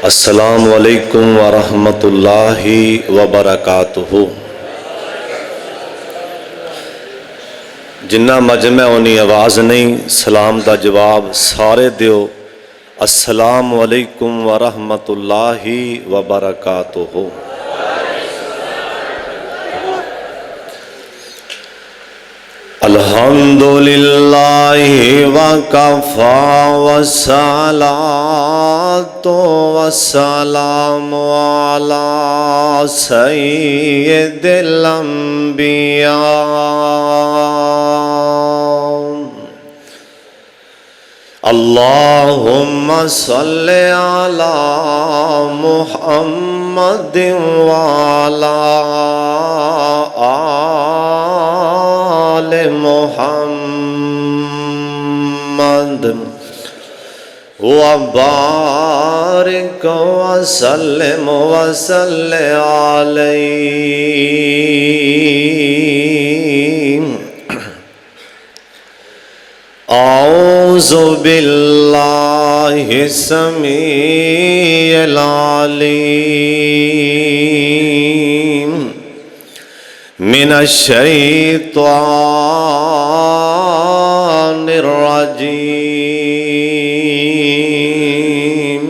अस्सलामु अलैकुम वरहमतुल्लाहि वबरकातुहू। जिन्ना मजमा उन्नी आवाज़ नहीं, सलाम दा जवाब सारे दियो। अस्सलामु अलैकुम वरहमतुल्लाहि वबरकातुहू। अल्हम्दुलिल्लाहि वकफ़ा वस्सलातु वस्सलामु अला सय्यिदिल अंबिया। अल्लाहुम्मा सल्लि अला मुहम्मदिन व अला आले मुहम्मद व बारिक व सल्लिम व सल्लि अलैहि। औज़ु बिल्लाहि समीइल अलीम मिनश्शैतानिर रजीम।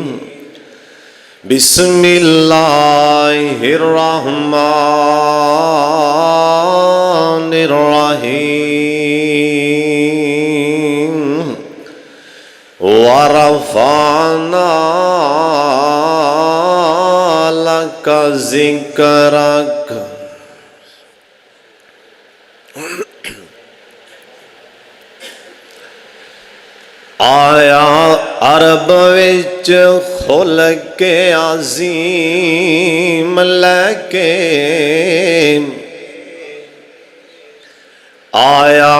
बिस्मिल्लाहिर रहमानिर रहीम। वरफ़अना लका ज़िक्रक। आया अरब विच खुल के अज़ीम लैके, आया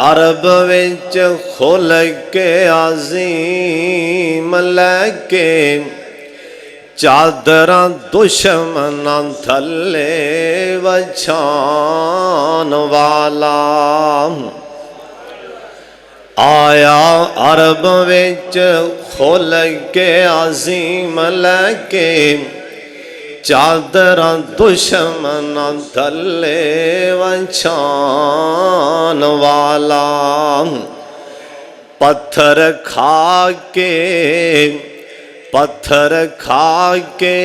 अरब विच खुल के अज़ीम लैके। चादरां दुश्मनां थल्ले वछान वाला। आया अरब विच खुल के अज़ीम लैके। चादरां दुश्मनां थल्ले वछान वाला। पत्थर खा के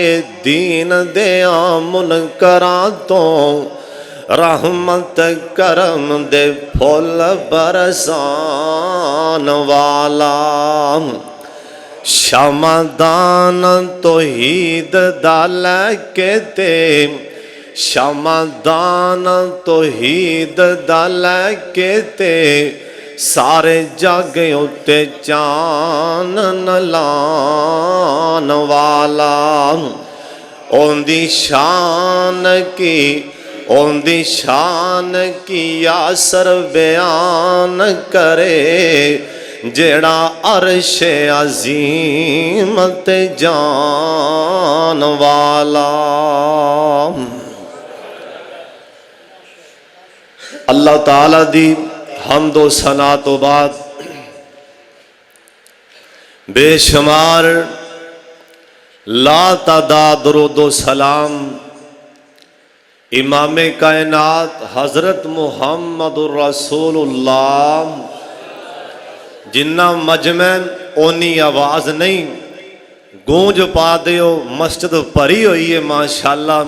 दीन दिया मुनकरां तो रहमत करम दे फुल बरसान वाला। शमादान तौहीद दा लैके ते, शमादान तौहीद दा लैके ते। सारे जग उत्ते चानन लान वाला। ओंदी शान की यासर बयान करे। जेड़ा अर्शे अज़ीम ते जान वाला। अल्लाह ताला दी हम्दो सना तो बाद बेशुमार ला तादाद दुरूदो सलाम इमामे कायनात हज़रत मुहम्मदुर रसूलुल्लाह। जिन्ना मजमैन ओनी आवाज़ नहीं, गूंज पा दियो। मस्जिद भरी हुई है माशाअल्लाह,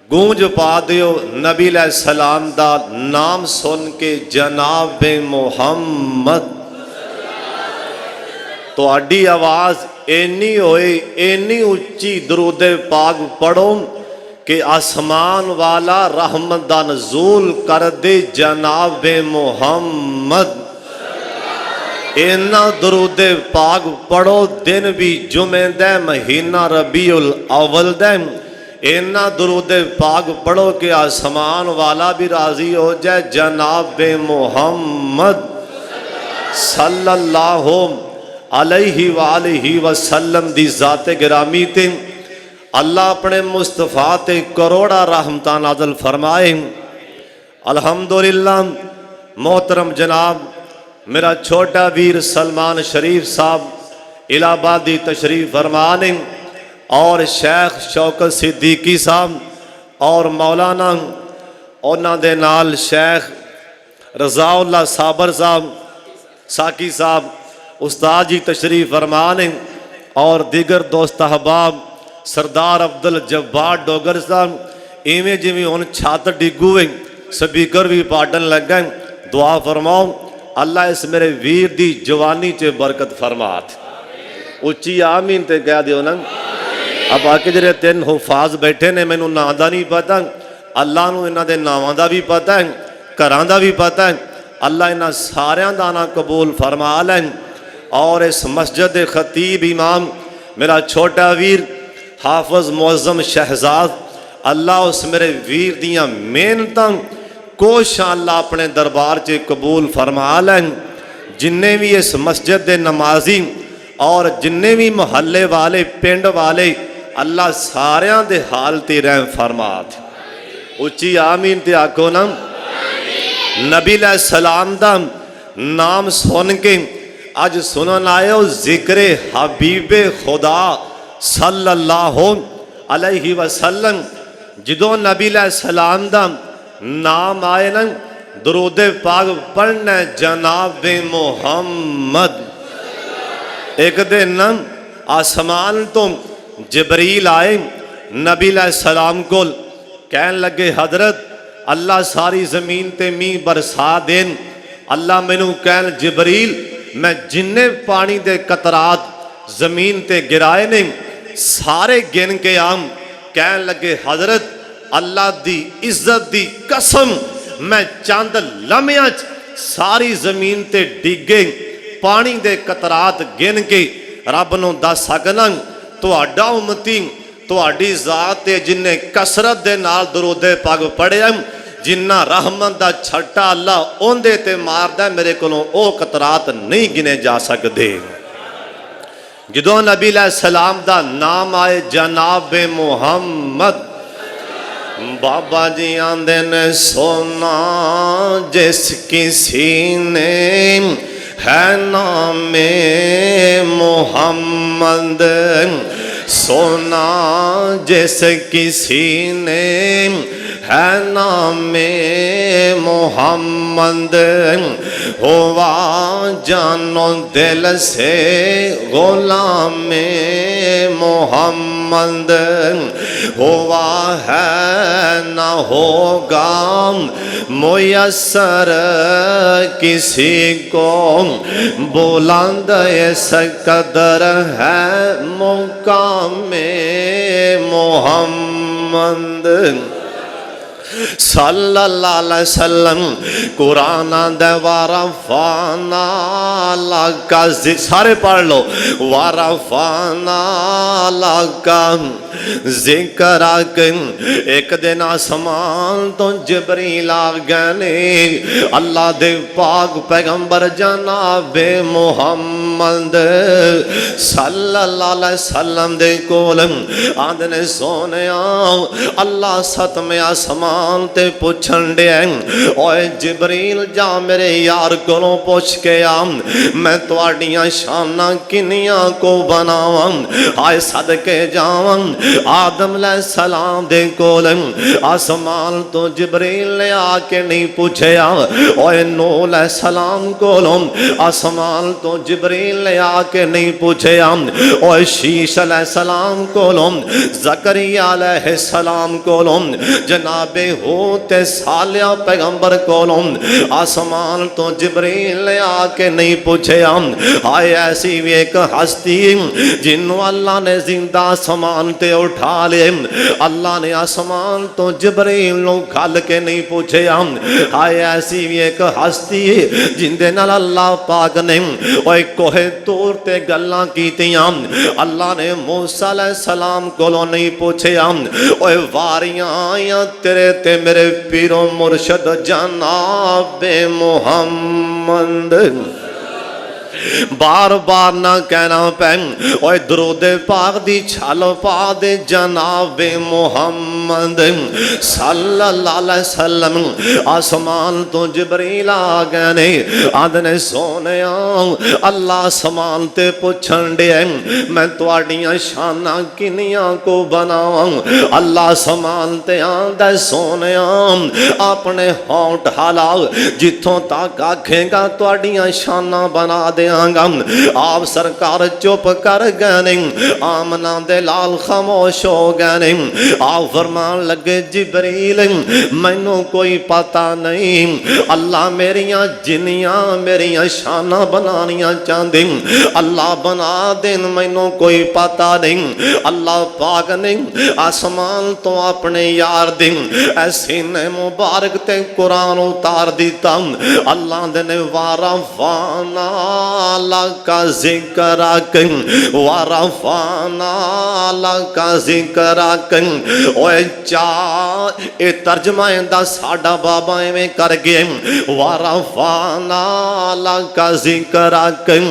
गूंज पा दियो। नबी सलाम दा नाम सुन के जनाब मुहम्मद तो आड़ी आवाज़ इन्नी होए, इन्नी उच्ची दरूदे पाक पढ़ो कि आसमान वाला रहमत दा नज़ूल कर दे जनाब मुहम्मद। इन्ना दरूदे पाक पढ़ो दिन भी जुमे दै महीना रबीउल अव्वल दै। इन्ना दरूदे पाक पढ़ो कि आसमान वाला भी राजी हो जाए जनाब मुहम्मद सल्लल्लाहु अलैहि वालिहि वसल्लम दी ज़ाते गिरामी ते अल्लाह अपने मुस्तफ़ा ते करोड़ा रहमतां नाज़िल फरमाए। अल्हम्दुलिल्लाह। मोहतरम जनाब मेरा छोटा वीर सलमान शरीफ साहब इलाहाबादी तशरीफ फरमाने। और शेख शौकत सिद्दीकी साहब और मौलाना उन्हां दे नाल शेख रज़ाउल्लाह साबर साहब साकी साहब उस्ताद जी तशरीफ फरमा ने और दीगर दोस्त अहबाब सरदार अब्दुल जब्बार डोगर साहब इवें जिमें हुण छत डिगू है स्पीकर भी पाटन लगा दुआ फरमाओ अल्लाह इस मेरे वीर दी जवानी च बरकत फरमात उच्ची आमीन ते कह दियो ना। अब बाकी ਜਿਹੜੇ ਤਿੰਨ हुफाज बैठे ने मैनू नां दा नहीं पता अल्लाह नूं इन्हां दे नावां दा भी पता है घरां दा भी पता है अल्लाह इन्हां सारियां दा ना कबूल फरमा लैन। और इस मस्जिद दे खतीब इमाम मेरा छोटा वीर हाफिज मुअज्जम शहजाद अल्लाह उस मेरे वीर दियां मेहनतां कोशिशां अल्लाह अपने दरबार च कबूल फरमा लैन। जिन्ने भी इस मस्जिद दे नमाजी और जिन्ने भी मुहल्ले वाले पिंड वाले अल्लाह सारियां दे हाल ते रहम फरमात उच्ची आमीन ते आखो ना। नबी सलाम दा नाम सुन के अज सुनन आए हो जिक्र हबीबे खुदा सल्लल्लाहु अलैहि वसल्लम। जदों नबी सलाम दा नाम आए ना दरूद पाक पढ़ना जनाब मुहम्मद। एक दिन आसमान तो जबरील आए नबी सलाम को कहन लगे हजरत अल्लाह सारी जमीन ते मीह बरसा देन। अल्लाह मैनू कहन जबरील मैं जिन्ने पानी दे कतरात जमीन ते गिराए ने सारे गिन के आम। कहन लगे हजरत अल्लाह दी इज्जत दी कसम मैं चंद लम्हियां सारी जमीन ते डिगे पानी दे कतरात गिन के रब नूं दस सकना तुहाडा उम्मती तुहाडी जात ते जिन्ने कसरत दे नाल दरूद पाक पढ़िया जिन्ना रहमत दा छट्टा अल्लाह ओंदे ते मारदा मेरे कोलों ओ कतरात नहीं गिने जा सकदे। जदों नबी सलाम दा नाम आए जनाब मुहम्मद बाबा जी आंदे ने सोना जिस किसी ने है नाम मोहम्मद सोना जिस किसी ने है नाम मोहम्मद हुआ जानो दिल से गुलाम मोहम्मद हुआ है ना होगा मुयस्सर किसी को बुलंद इस कदर है मुकाम मोहम्मद सल्लल्लाहु अलैहि वसल्लम। कुरान दे वारफाना लका सारे पढ़ लो वारफाना लका जिक्र। एक दिन आसमान तो जिबरील आ गए ने अल्लाह दे पाक पैगंबर जनाब मुहम्मद सल्लल्लाहु अलैहि वसल्लम दे कोल आंदे ने सोनिया अल्लाह सतवें आसमान ते पुछन दिया ओए जिबरील जा मेरे यार कोलों पुछ के आ मैं तुहाडियां शानां किन्नियां को बनावां आए सदके जावां। आदम सलाम दे कोल आसमान तो जिबरील ने आके नहीं पूछया ओए नूह सलाम कोलों आसमान तो जिबरील ने आके नहीं पूछया ओए शीश सलाम कोलों जकरिया सलाम कोलों जनाबे होते सालिया पैगंबर कोलों आसमान तो जिबरील ने आके नहीं पूछया। आए ऐसी भी एक हस्ती जिन्हों अल्लाह ने जिंदा आसमान ते उठा ले अल्लाह ने आसमान तो जिबरील नूं गल के नहीं पूछया। आए ऐसी भी एक हस्ती जिंदे नाल अल्लाह पाक ने ओए कोहे तूर ते गल्लां कीतियां अल्लाह ने मूसा सलाम कोलों नहीं पूछया। ओए वारियां आईयां तेरे ते मेरे पीरो मुर्शद जनाब मुहम्मद बार बार ना कहना पैन ओए दरूदे पाक दी छल पा दे जनाबे मुहम्मद सल्लल्लाहु अलैहि वसल्लम। आसमान तो जिबरील आ गए ने आदने सोने अल्लाह आसमान ते पुछन दे मैं तुहाडियां शाना किनियां को बनावां। अल्लाह आसमान ते आंदा सोने अपने होंठ हला जिथों तक आखेगा तुहाडियां शाना बना देंगा। आप सरकार चुप कर गए नहीं, आमना दे लाल खामोश हो गए नहीं। आप फरमान लगे जिबरील मैनू कोई पता नहीं, अल्लाह मेरिया जिनियां मेरिया शाना बनानिया चाहते, अल्लाह बना देन मैनू कोई पता नहीं। अल्लाह पाक ने आसमान तो अपने यार दिन ऐसे ने मुबारक ते कुरान उतार दिता। अल्लाह ने वारा फाना का जिक्र कर वारफाना का जिक्र कर। ओए चा ए तर्जमा इंदा साडा बाबा एवें कर गए वारफाना का जिक्र कर।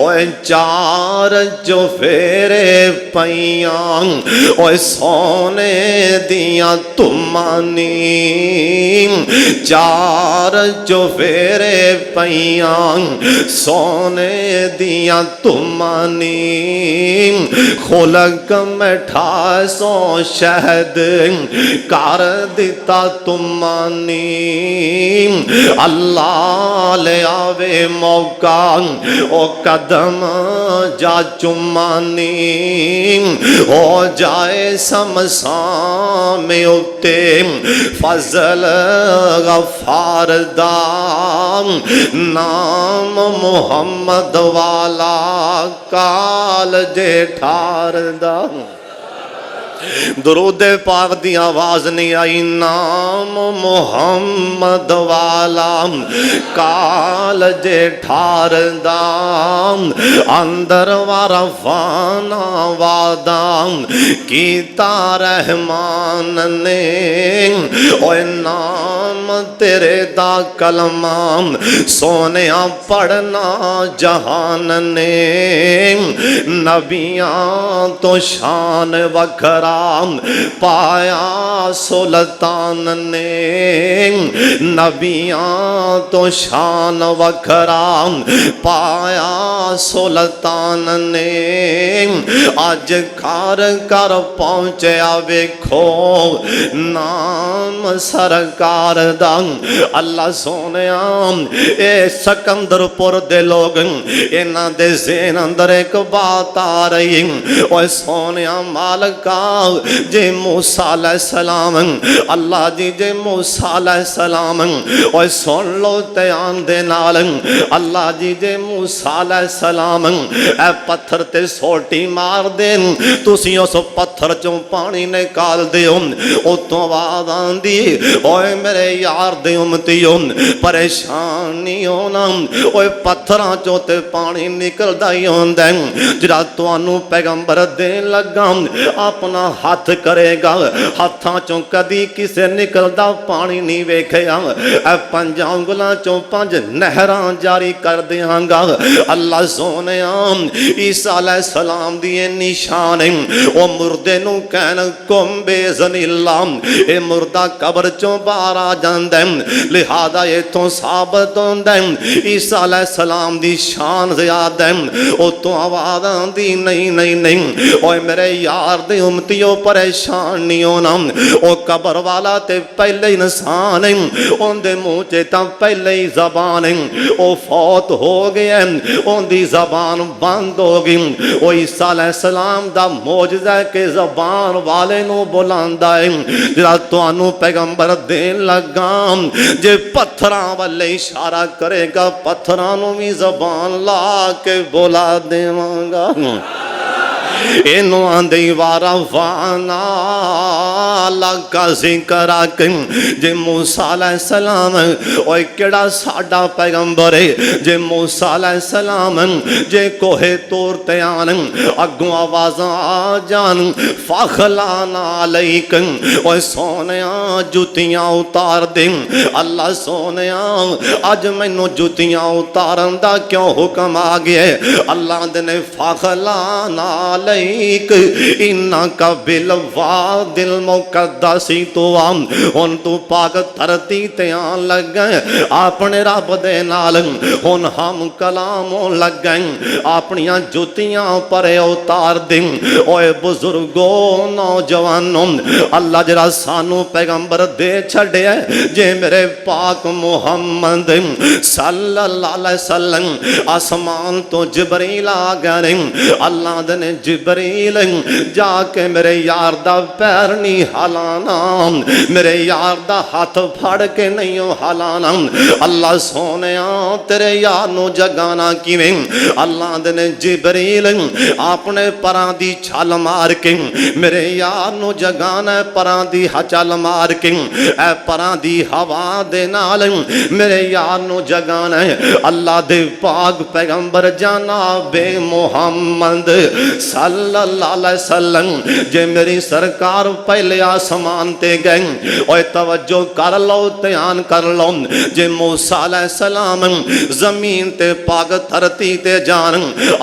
ओए चार जो फेरे पैयां ओए सोने दिया तुमानी, चार जो फेरे पैयां सोने दिया तुमानी, खुलक में 800 शहद कर दिता तुमानी। अल्लाह ले आवे मौका ओ कदम जा चुमानी, हो जाए समसान में उते फजल गफार दा नाम मुहम्मद वाला काल जेठार दा। दरूदे पाक दी आवाज नहीं आई, नाम मुहम्मद वाला काल जेठार दाम अंदर वारफाना वादाम कीता रहमान ने। ओए नाम तेरे दा कलमाम सोने पढ़ना जहान ने, नबियां तो शान वखरा पाया सुल्तान ने, नबियां तो शान वखरा पाया सुल्तान ने। अज घर कर पहुंचा वेखो नाम सरकार दा। अल्लाह सोने ए सिकंदरपुर दे लोग इन्हां दे ज़हन अंदर एक बात आ रही, ओए सोने मालका जे मूसा अलैहिस्सलाम अल्लाह जी जे मूसा अलैहिस्सलाम ओए सुन लो ध्यान दे नाल। अल्लाह जी जे मूसा अलैहिस्सलाम ए पत्थर ते सोटी मार देन, तुसी उस पत्थर चों पानी निकाल दिओ। उतों आवाज आंदी ओए मेरे यार दे उम्मतियों परेशान नहीं होना, ओए पत्थरां चों ते पानी निकलदा ही हुंदा जिहड़ा तुहानू पैगंबर देन लगा। अपना हाथ करेगा, हाथां चों कदी किसे निकलदा पानी नहीं वेखिया। ए 5 उंगलां चों 5 नहरां जारी कर देंगा। अल्लाह सोने ईसा अलैहिस्सलाम दी निशान ओ मुर्दे नू कहन कुम बेज़निल्ला, ए मुर्दा कब्र चों बाहर आ जांदा, लिहाजा इथों साबित होंदा ईसा अलैहिस्सलाम दी शान ज़्यादा। उतों आवाज़ आंदी नहीं नहीं नहीं, ओए मेरे यार दे उम्मतियों परेशान नहीं होना। ओ कबर वाला ते पहले ही इंसान है, उनके मुँह च तां पहले ही जबान है, ओ फौत हो गया, उनकी जबान बंद हो गई। ओ ईसा अलैहिस्सलाम दा मौजज़ा के जबान वाले नू बुलांदा है, जिहड़ा तुहानू पैगंबर देन लगा। जे पत्थरां वाले इशारा करेगा, पत्थरां नू भी जबान ला के बुला देवांगा। इनू आंदे वारा फाना लगा जिक्र जे मूसा अलैहिस्सलाम ओए केड़ा साडा पैगंबर है जे मूसा अलैहिस्सलाम जे कोहे तोर ते आन अगों आवाज़ां आ जान फखलाना अलैक ओए सोनिया जुतियां उतार दे अल्लाह सोनिया अज मैनू जुतियां उतारन दा क्यों हुक्म आ गया अल्लाह ने फखलाना अलैक इन्ना का बिल वादिल मुकद्दसी तो आम हुन तू पाक धरती ते आन लग गए अपने रब दे नाल हुन हम कलाम होन लग गए अपनियां जुतियां परे उतार दे ओए बुजुर्गो नौजवानों अल्लाह जरा सानू पैगंबर दे छड़िया जे मेरे पाक मुहम्मद सल्लल्लाहु अलैहि वसल्लम आसमान तो जिबरील आ गए अल्लाह ने जिबरील जाके मेरे यार दा पैर नहीं हिलाना मेरे यार दा हाथ फड़ के नहीं हिलाना अल्लाह सोनिया तेरे यार नू जगाना किवें अल्लाह ने जिबरील अपने परां दी छल मार के मेरे यार नू जगाना परां दी छल मार के ए परां दी हवा दे नाल मेरे यार नू जगाना अल्लाह दे पाक पैगंबर जनाबे मुहम्मद सल्लल्लाहु अलैहि वसल्लम जे मेरी सरकार पहले आसमान ते गए ओए तवज्जो कर लो ध्यान कर लो जे मूसा अलैहिस्सलाम जमीन ते पाक धरती ते जान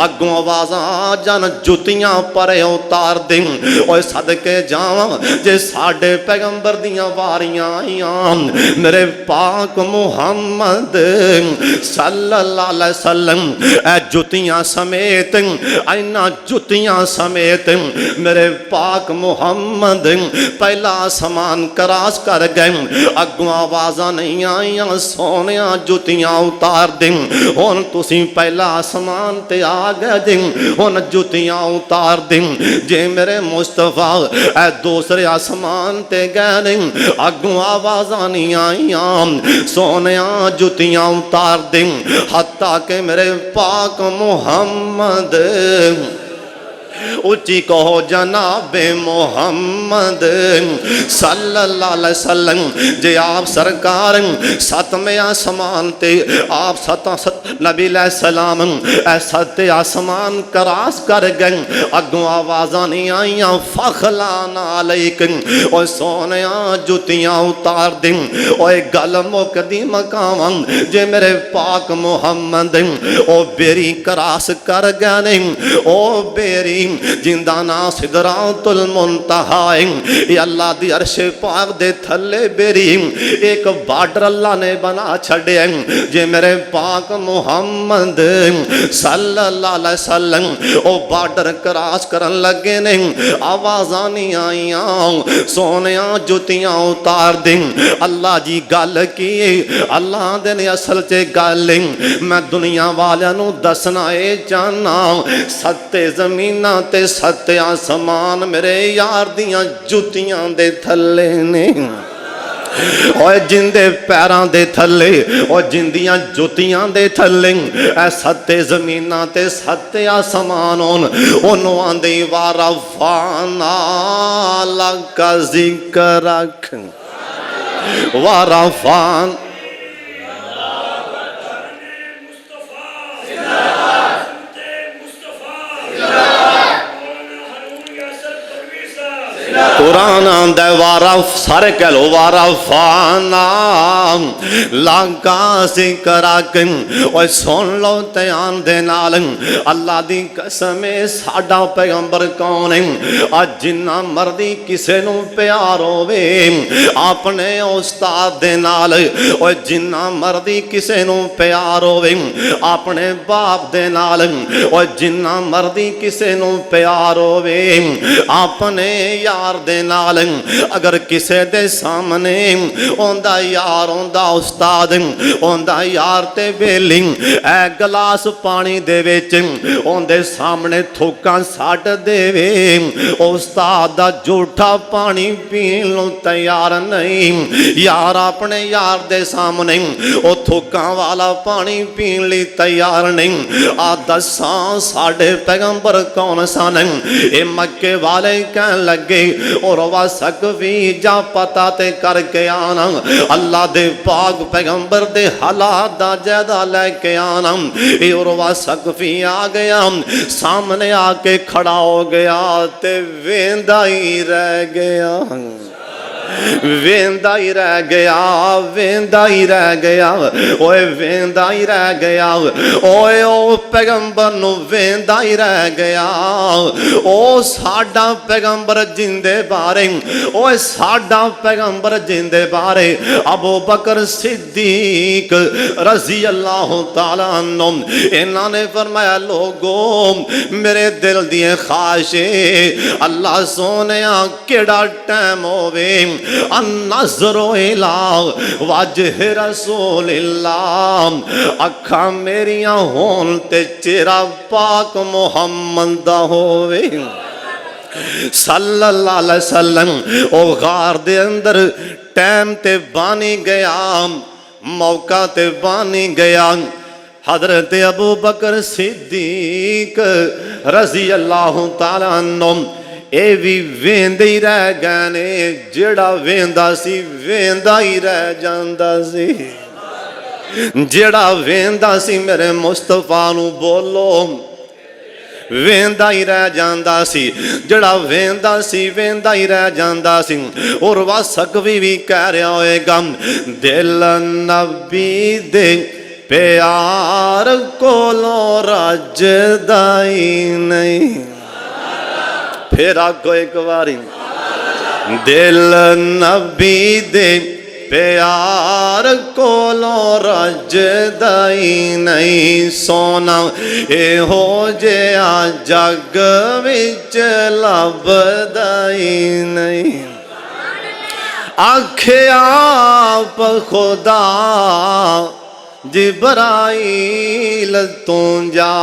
अगों आवाज़ां आ जान जुतियां परे उतार दे ओए सदके जावां जे साडे पैगंबर दियां वारियां आईयां मेरे पाक मुहम्मद सल्लल्लाहु अलैहि वसल्लम ए जुतियां समेत इन्हां जुतियां समेत मेरे पाक मुहम्मद पहला आसमान क्रॉस कर गए अगों आवाज़ां नहीं आईयां सोनिया जुतियां उतार दे हुन तुसीं पहला आसमान ते आ गए जे हुन जुतियां उतार दे जे मेरे मुस्तफा ए दूसरे आसमान ते गए ने अगों आवाज़ां नहीं आईयां सोनिया जुतियां उतार दे हत्ता के मेरे पाक मुहम्मद उच्ची कहो जनाबे मोहम्मद सल्लल्लाहु अलैहि वसल्लम जे आप सरकार सतवें आसमान ते आप नबी सलाम सत्य आसमान क्रॉस कर गए अगों आवाज़ां नहीं आईयां फखलाना अलैक ओए सोनिया जुतियां उतार दे ओए गल मुकदी मकावां जे मेरे पाक मुहम्मद ओ बेरी क्रॉस कर गए ने ओ बेरी जिंदा ना सिदरातुल मुंतहा है अल्लाह दी अर्श पाक दे थल्ले बेरी एक बार्डर अल्लाह ने बना छड़िया जे मेरे पाक मुहम्मद सल्लल्लाहु अलैहि वसल्लम ओ बार्डर क्रॉस करन लगे ने आवाज़ां नहीं आईयां सोनिया जुतियां उतार दे अल्लाह जी गल की अल्लाह दे ने असल च गल मैं दुनिया वालियां नू दसना ए चाहना सत्ते ज़मीनां ते सत्ते आसमान मेरे यार दियां जुतियां दे थल्ले ने और जिंदे पैरां दे थल्ले और जिंदियां जुतियां दे थल्ले ऐ सत्ते ज़मीनां ते सत्ते आसमान होन ओनू आंदे वारा फाना लगा जिक्र रख वारा फान कुरान आंदा वारा सारे कह लो वारा फाना लागा जिक्र और सुन लो ध्यान दे नाल अल्लाह दी कसम साडा पैगंबर कौन है अज जिन्ना मर्दी किसे नू प्यार होवे अपने उस्ताद दे नाल और जिन्ना मर्दी किसे नू प्यार होवे अपने बाप दे नाल और जिन्ना मर्दी किसे नू प्यार होवे अपने यार दे नाल अगर किसे दे सामने ओंदा यार ओंदा उस्ताद ओंदा यार ते बेली ए गिलास पानी दे विच ओंदे सामने थोकां सट देवे उस्ताद दा झूठा पानी पीण नूं तैयार नहीं। यार अपने यार दे सामने ओ थोकां वाला पानी पीण लई तैयार नहीं। आ दसां साडे पैगंबर कौन सन? ए मक्के वाले कह लगे और वा सकवी जा पता ते करके आना अल्लाह दे पाक पैगंबर दे हालात दा जायदा लेके आना। ए और वा सकवी आ गया सामने आके खड़ा हो गया ते वेंदा ही रह गया वेंदा ही रह गया वेंदा ही रह गया ओए वेंदा ही रह गया ओए ओ पैगंबर नूं वेंदा ही रह गया। ओ साडा पैगंबर जिंदे बारे ओए साडा पैगंबर जिंदे बारे अबू बकर सिद्दीक रजी अल्लाह तआला अन्हु इन्हां ने फरमाया लोगो मेरे दिल दी ख्वाहिश अल्लाह सोनिया केड़ा टाइम होवे अन्नज़रो इला वजह रसूलिल्लाह अखा मेरियां होन ते चेहरा पाक मुहम्मद दा होवे सल्लल्लाहु अलैहि वसल्लम। ओ गार दे अंदर टाइम ते बानी गया मौका ते बानी गया। हजरत अबू बकर सिद्दीक रजी अल्लाह तआला अन्हु ए भी वेंदे ही रह गए ने जेड़ा वेंदा सी वेंदा ही रह जांदा सी जेड़ा वेंदा सी मेरे मुस्तफा नू बोलो वेंदा ही रह जांदा सी जेड़ा वेंदा सी वेंदा ही रह जांदा सी। और वा सकवी भी कह रहा होएगा दिल नबी दे प्यार कोलों रजदा ही नहीं। फिर आगो एक बारी दिल नबी दे प्यार कोलों रजदा ही नहीं। सोना एहो जिहा जग विच लभदा ही नहीं। आखिया आप खुदा जिब्राइल तू जा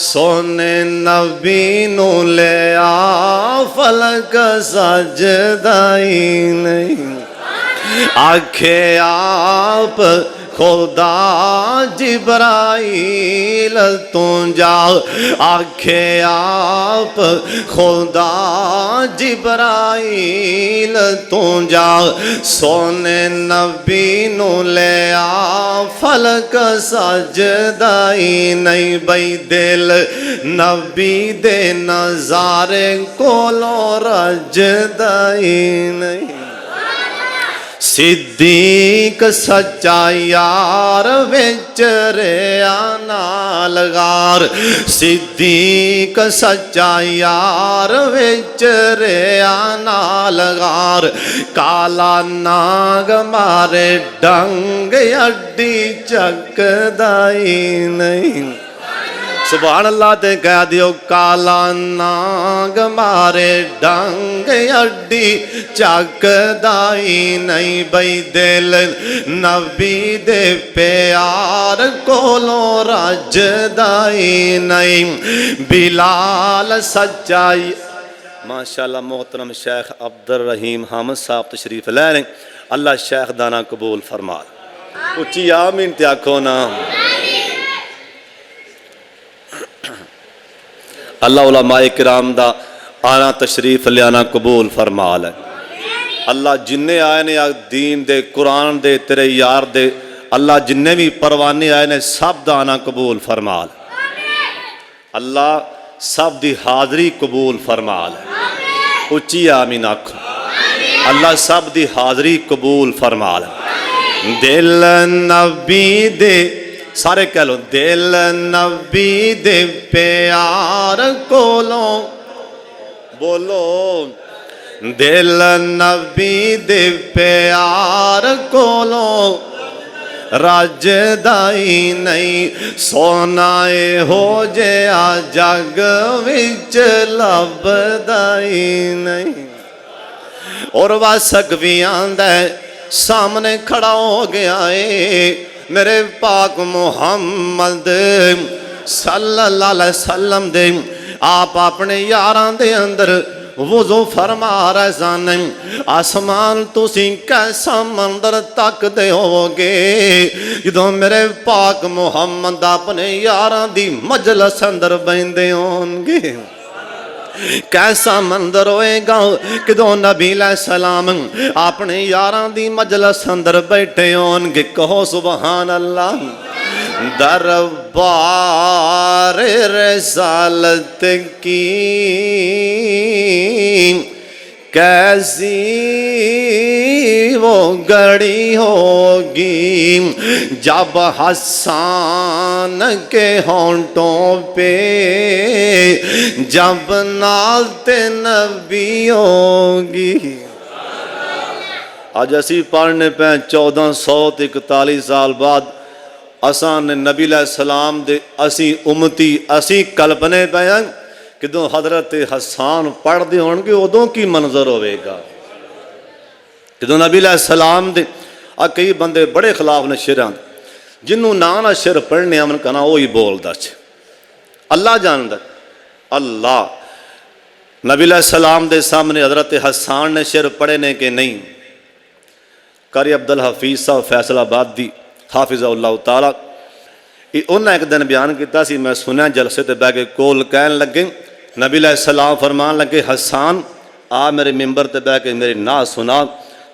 सोने नबी नू ले आ फलक सजदा ही नहीं। आखे आप खुदा जिब्राइल तू जा आखे आप खुदा जिब्राइल तू जा सोने नबी नू ले आ फलक सजदा ही नहीं। बई दिल नबी दे नजारे कोलों रजदा ही नहीं। सिद्दीक सच्चा यार विच रेया नाल गार सिद्दीक सच्चा यार विच रेया नाल गार काला नाग मारे डंग अड्डी चकदा ही नहीं। सुभान अल्लाह ते कह दियो काला नाग मारे डंग अड्डी चकदा ही नहीं। बई दिल नबी दे प्यार कोलों रजदा ही नहीं। बिलाल सच्चाई माशाअल्लाह मोहतरम शेख अब्दुल रहीम हामिद साहब तशरीफ ले रहे। अल्लाह शेख दाना कबूल फरमा। उच्ची आमीन ते आखो ना। अल्लाह उलमाए किराम दा आना तशरीफ लियाना कबूल फरमा ले। अल्लाह जिन्ने आए ने दीन दे कुरान दे तेरे यार दे अल्लाह जिन्ने भी परवाने आए ने सब दा आना कबूल फरमा ले। अल्लाह सब दी हाजरी कबूल फरमा ले। उच्ची आमीन आखो। अल्लाह सब दी हाजरी कबूल फरमा ले। दिल नबी दे सारे कह लो दिल नबी दे प्यार कोलों बोलो दिल नबी दे प्यार कोलों रजदा ही नहीं। सोना हो जिहा जग विच लभदा ही नहीं। और वासक भी आंदा है सामने खड़ा हो गया है। मेरे पाक मुहम्मद सल्लल्लाहु अलैहि वसल्लम दे आप अपने यारां दे अंदर वुज़ू फरमा रहे सन। आसमान तुसी कैसा मंदर तकदे होगे जदों मेरे पाक मुहम्मद अपने यारां दी मजलिस अंदर बहिंदे होणगे। कैसा मंदर होएगा किदों नबी सलाम अपने यारां दी मजलिस अंदर बैठे होणगे। कहो सुभान अल्लाह। दरबार रिसालत की कैसी वो घड़ी होगी जब हसन के होंठों पे जब नाते नबी होगी। आज असी पढ़ने पे 1441 साल बाद असां ने नबी सलाम दे असी उम्मती असी कल्पने पे किदों हजरत हसन पढ़ते होणगे उदों की मंजर होवेगा। किदों नबी सलाम दे कई बंदे बड़े खिलाफ ने शिरां जिन्हों ना शिर पढ़ने अमन कहना वही बोलदा अल्लाह जानदा। अल्लाह नबी सलाम दे सामने हजरत हसन ने शिर पढ़े ने कि नहीं। कारी अब्दुल हफीज साहब फैसलाबाद दी हाफिज़हुल्लाह ताला उन्हें एक दिन बयान किया सी। मैं सुनिया जलसे ते बह के कोल कहन लगे नबी सलाम फरमान लगे हसन आ मेरे मिंबर ते बह के मेरी नात सुना।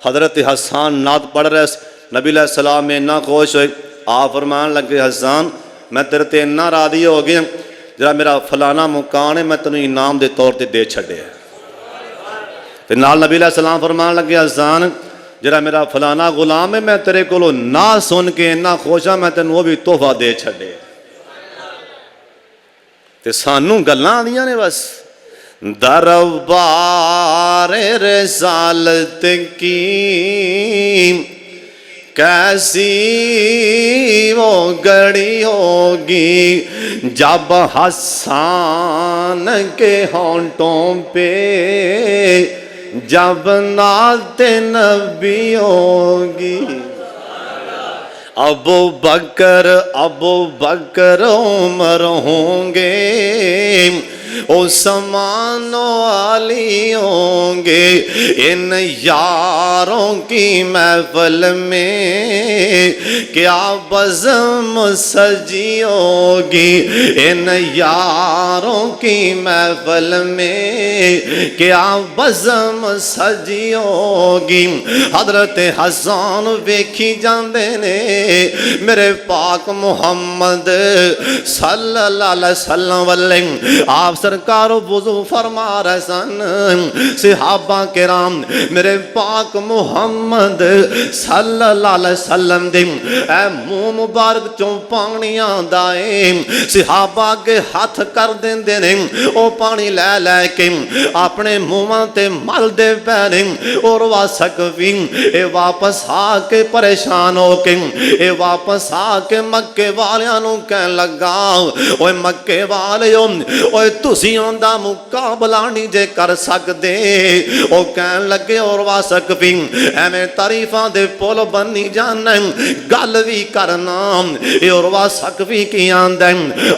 हजरत हसन नात पढ़ रहे नबी सलाम में इन्ना खुश होए आ फरमान लगे हसन मैं तेरे ते इन्ना राजी हो गया जरा मेरा फलाना मुकान है मैं तेन इनाम के तौर पर दे छड़े। फिर नाल नबी सलाम फरमान लगे हसन जरा मेरा फलाना गुलाम है मैं तेरे को ना सुन के इन्ना खुश हाँ मैं तेन वो भी तोहफा दे छड़े। ते सानू गल्लां आंदियां ने बस। दरबार रिसालत की कैसी वो घड़ी होगी जब हसन के होंठों पे जब नाते नबी होगी। अबू बकर उमर होंगे उस्मान वाली होंगे इन यारों की महफिल में क्या बज़म सजी होगी। इन यारों की महफिल में क्या बज़म सजी होगी। हजरत हसन वेखी जांदे ने मेरे पाक मुहम्मद सल्लल्लाहु अलैहि वसल्लम वाले आप सरकार वुज़ू फरमा रहे सन। सहाबा किराम मेरे पाक मुहम्मद सल्लल्लाहु अलैहि वसल्लम दे मुंह मुबारक चों पानी आंदा है। सहाबा के हाथ कर देंदे ने ओ पानी लै लै के अपने मुंहां ते मलदे पै ने। और वासक भी ए वापस आके परेशान हो के ए वापस आके मक्के वालियां नूं कहन लगा ओए मक्के वालिओ ओए तुसी उनदा मुकाबला नहीं जे कर सकदे। ओ कहन लगे और वासक भी एवें तारीफां दे पुल बनी जाना गल भी करना। और वासक भी की आंदा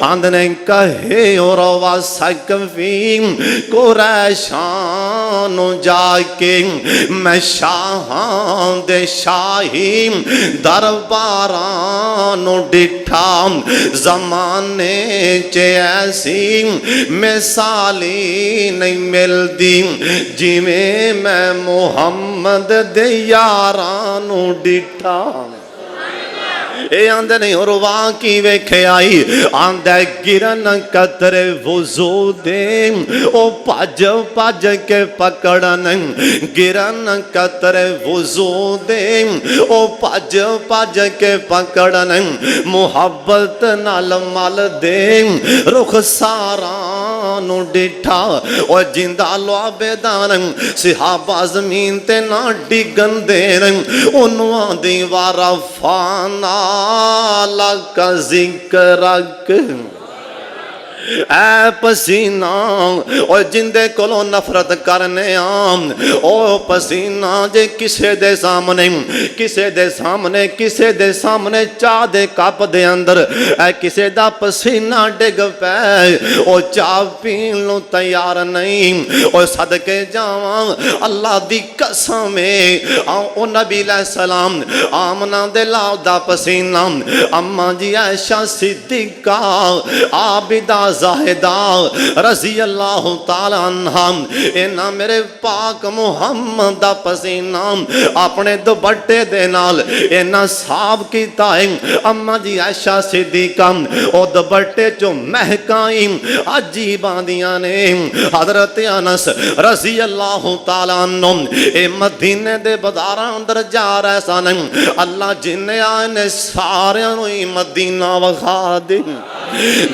आंदे कहे और वासक भी कुरैशां नूं जाके मैं शाहां दे शाही दरबारां नूं डिठा जमाने च ऐसी मिसाली नहीं मिलती जिमें मैं मुहम्मद दे यारां नूं डिठा। ए आंदे नहीं और वाह की वेखे आई आंदा गिरन कतरे वुज़ू दे ओ भज भज के पकड़न गिरन कतरे वुज़ू दे ओ भज भज के पकड़न मुहब्बत नाल मल दे रुख सारा नूं डिठा ओ जिंदा लुआबेदान सहाबा जमीन ते ना डिगन देन ओनू आंदी वारा फाना का जिक्र ऐ पसीना और जिंदे कोलों नफरत करने आम ओ पसीना जे किसे दे सामने किसे दे सामने चाह दे कप दे अंदर ऐ किसे दा पसीना डिग पै ओ चाह पीन नु तैयार नहीं ओ सदके जावां अल्लाह दी कसम ओ नबी अलैहि सलाम आमना दे लाल दा पसीना अम्मा जी आयशा सिद्दीका आबिदा ज़ाहिदा रज़ी अल्लाह ताला अन्हा इन्हां मेरे पाक मुहम्मद दा पसीना अपने दुपट्टे दे नाल इन्हां साफ कीता है। अम्मा जी आयशा सिद्दीका ओ दुपट्टे चो महकाई अजीब आंदियां ने। हज़रत अनस रज़ी अल्लाह ताला अन्हु ए मदीने दे बाज़ारां अंदर जा रहे सन अल्लाह जिन्ने आए ने सारियां नूं ही मदीना विखा दे।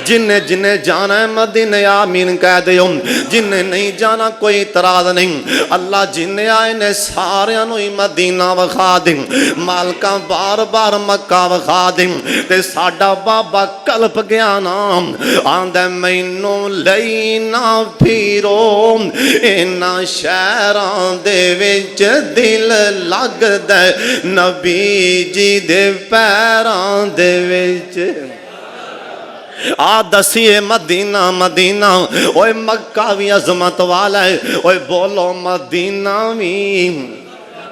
जिन्ने जिन्ने जाना है मदीने आमीन कह दियो, जिन्ने नहीं जाना कोई इतराज नहीं। अल्लाह जिन्ने आए ने सारियां नूं ही मदीना विखा दे। मालका बार बार मक्का विखा दे ते साडा बाबा कल्प गया नाम आंदा मैनू लई ना फिरो इन्हां शहरां दे विच दिल लगदा नबी जी दे पैरां दे विच। आ दसिए मदीना मदीना ओए मक्का भी अजमत वाला है ओए बोलो मदीना भी।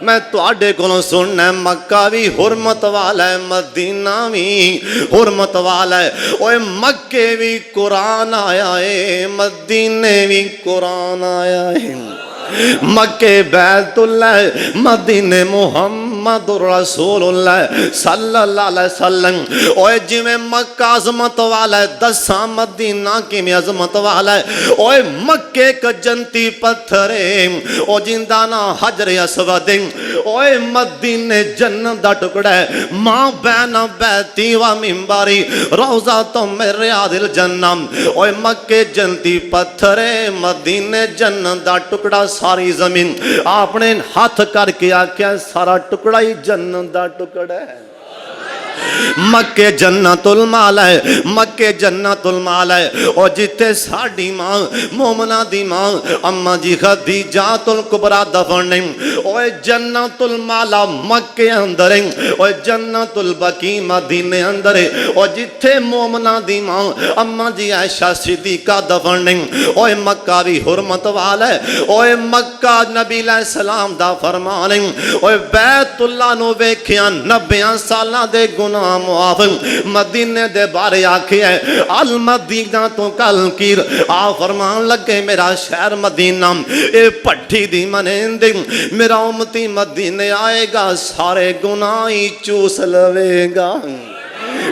मैं तुहाडे कोलों सुनना मक्का भी हुरमत वाला है मदीना भी हुरमत वाला है। ओए मक्के भी कुरान आया है मदीने भी कुरान आया है। मक्के बैतुल्लाह मदीने मुहम्मद रसूलुल्लाह सल्लल्लाहु अलैहि वसल्लम। ओए जिवें मक्का अजमत वाला है दसा मदीना किवें अजमत वाला है। ओए मक्के का जन्नती पत्थर है ओ जिंदा ना हजर अस्वद। ओए मदीने जन्नत दा टुकड़ा है मां बैना बैती व मिंबरी रोजा तो मेरे आदिल जन्नत। ओए मक्के जन्नती पत्थर है मदीने जन्नत दा टुकड़ा सारी जमीन आपने हाथ करके आख्या सारा टुकड़ा ही जन्नत दा टुकड़ा है। मक्के जन्नतुल माल है मक्के जन्नतुल माल है। और जिथे साडी मां मोमना दी मां अम्मा जी खदीजातुल कुबरा दफन नहीं ओए जन्नतुल माला मक्के अंदर है ओए जन्नतुल बकी मदीने अंदर है। और जिथे मोमना दी मां अम्मा जी आयशा सिद्दीका दफन नहीं ओए मक्का भी हुरमत वाला है। ओए मक्का नबी अलैहि सलाम दा फरमान है। ओए बैतुल्लाह नु वेखिया 90 सालां दे गुनाह मुआफ। मदीने दे बारे आखिया अल मदीना तो कल कीर आ फरमान लगे मेरा शहर मदीना ए भट्ठी दी मनेंदे मेरा उम्मती मदीने आएगा सारे गुनाह ही चूस लवेगा।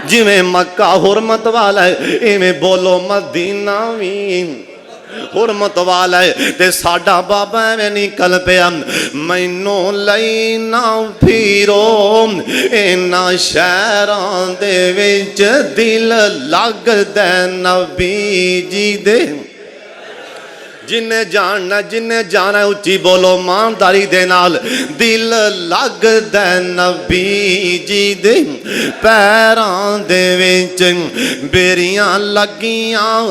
जिवें मक्का हुरमत वाला है इवें बोलो मदीना भी हुरमत वाला है। ते साडा बाबा एवें निकल पिया मैनू लई ना फिरो इन्हां शहरां दे विच दिल लगदा नबी जी दे। जिन्ने जाना उच्ची बोलो ईमानदारी दे नाल दिल लगदा नबी जी दे पैरां दे विच। बेरियां लगियां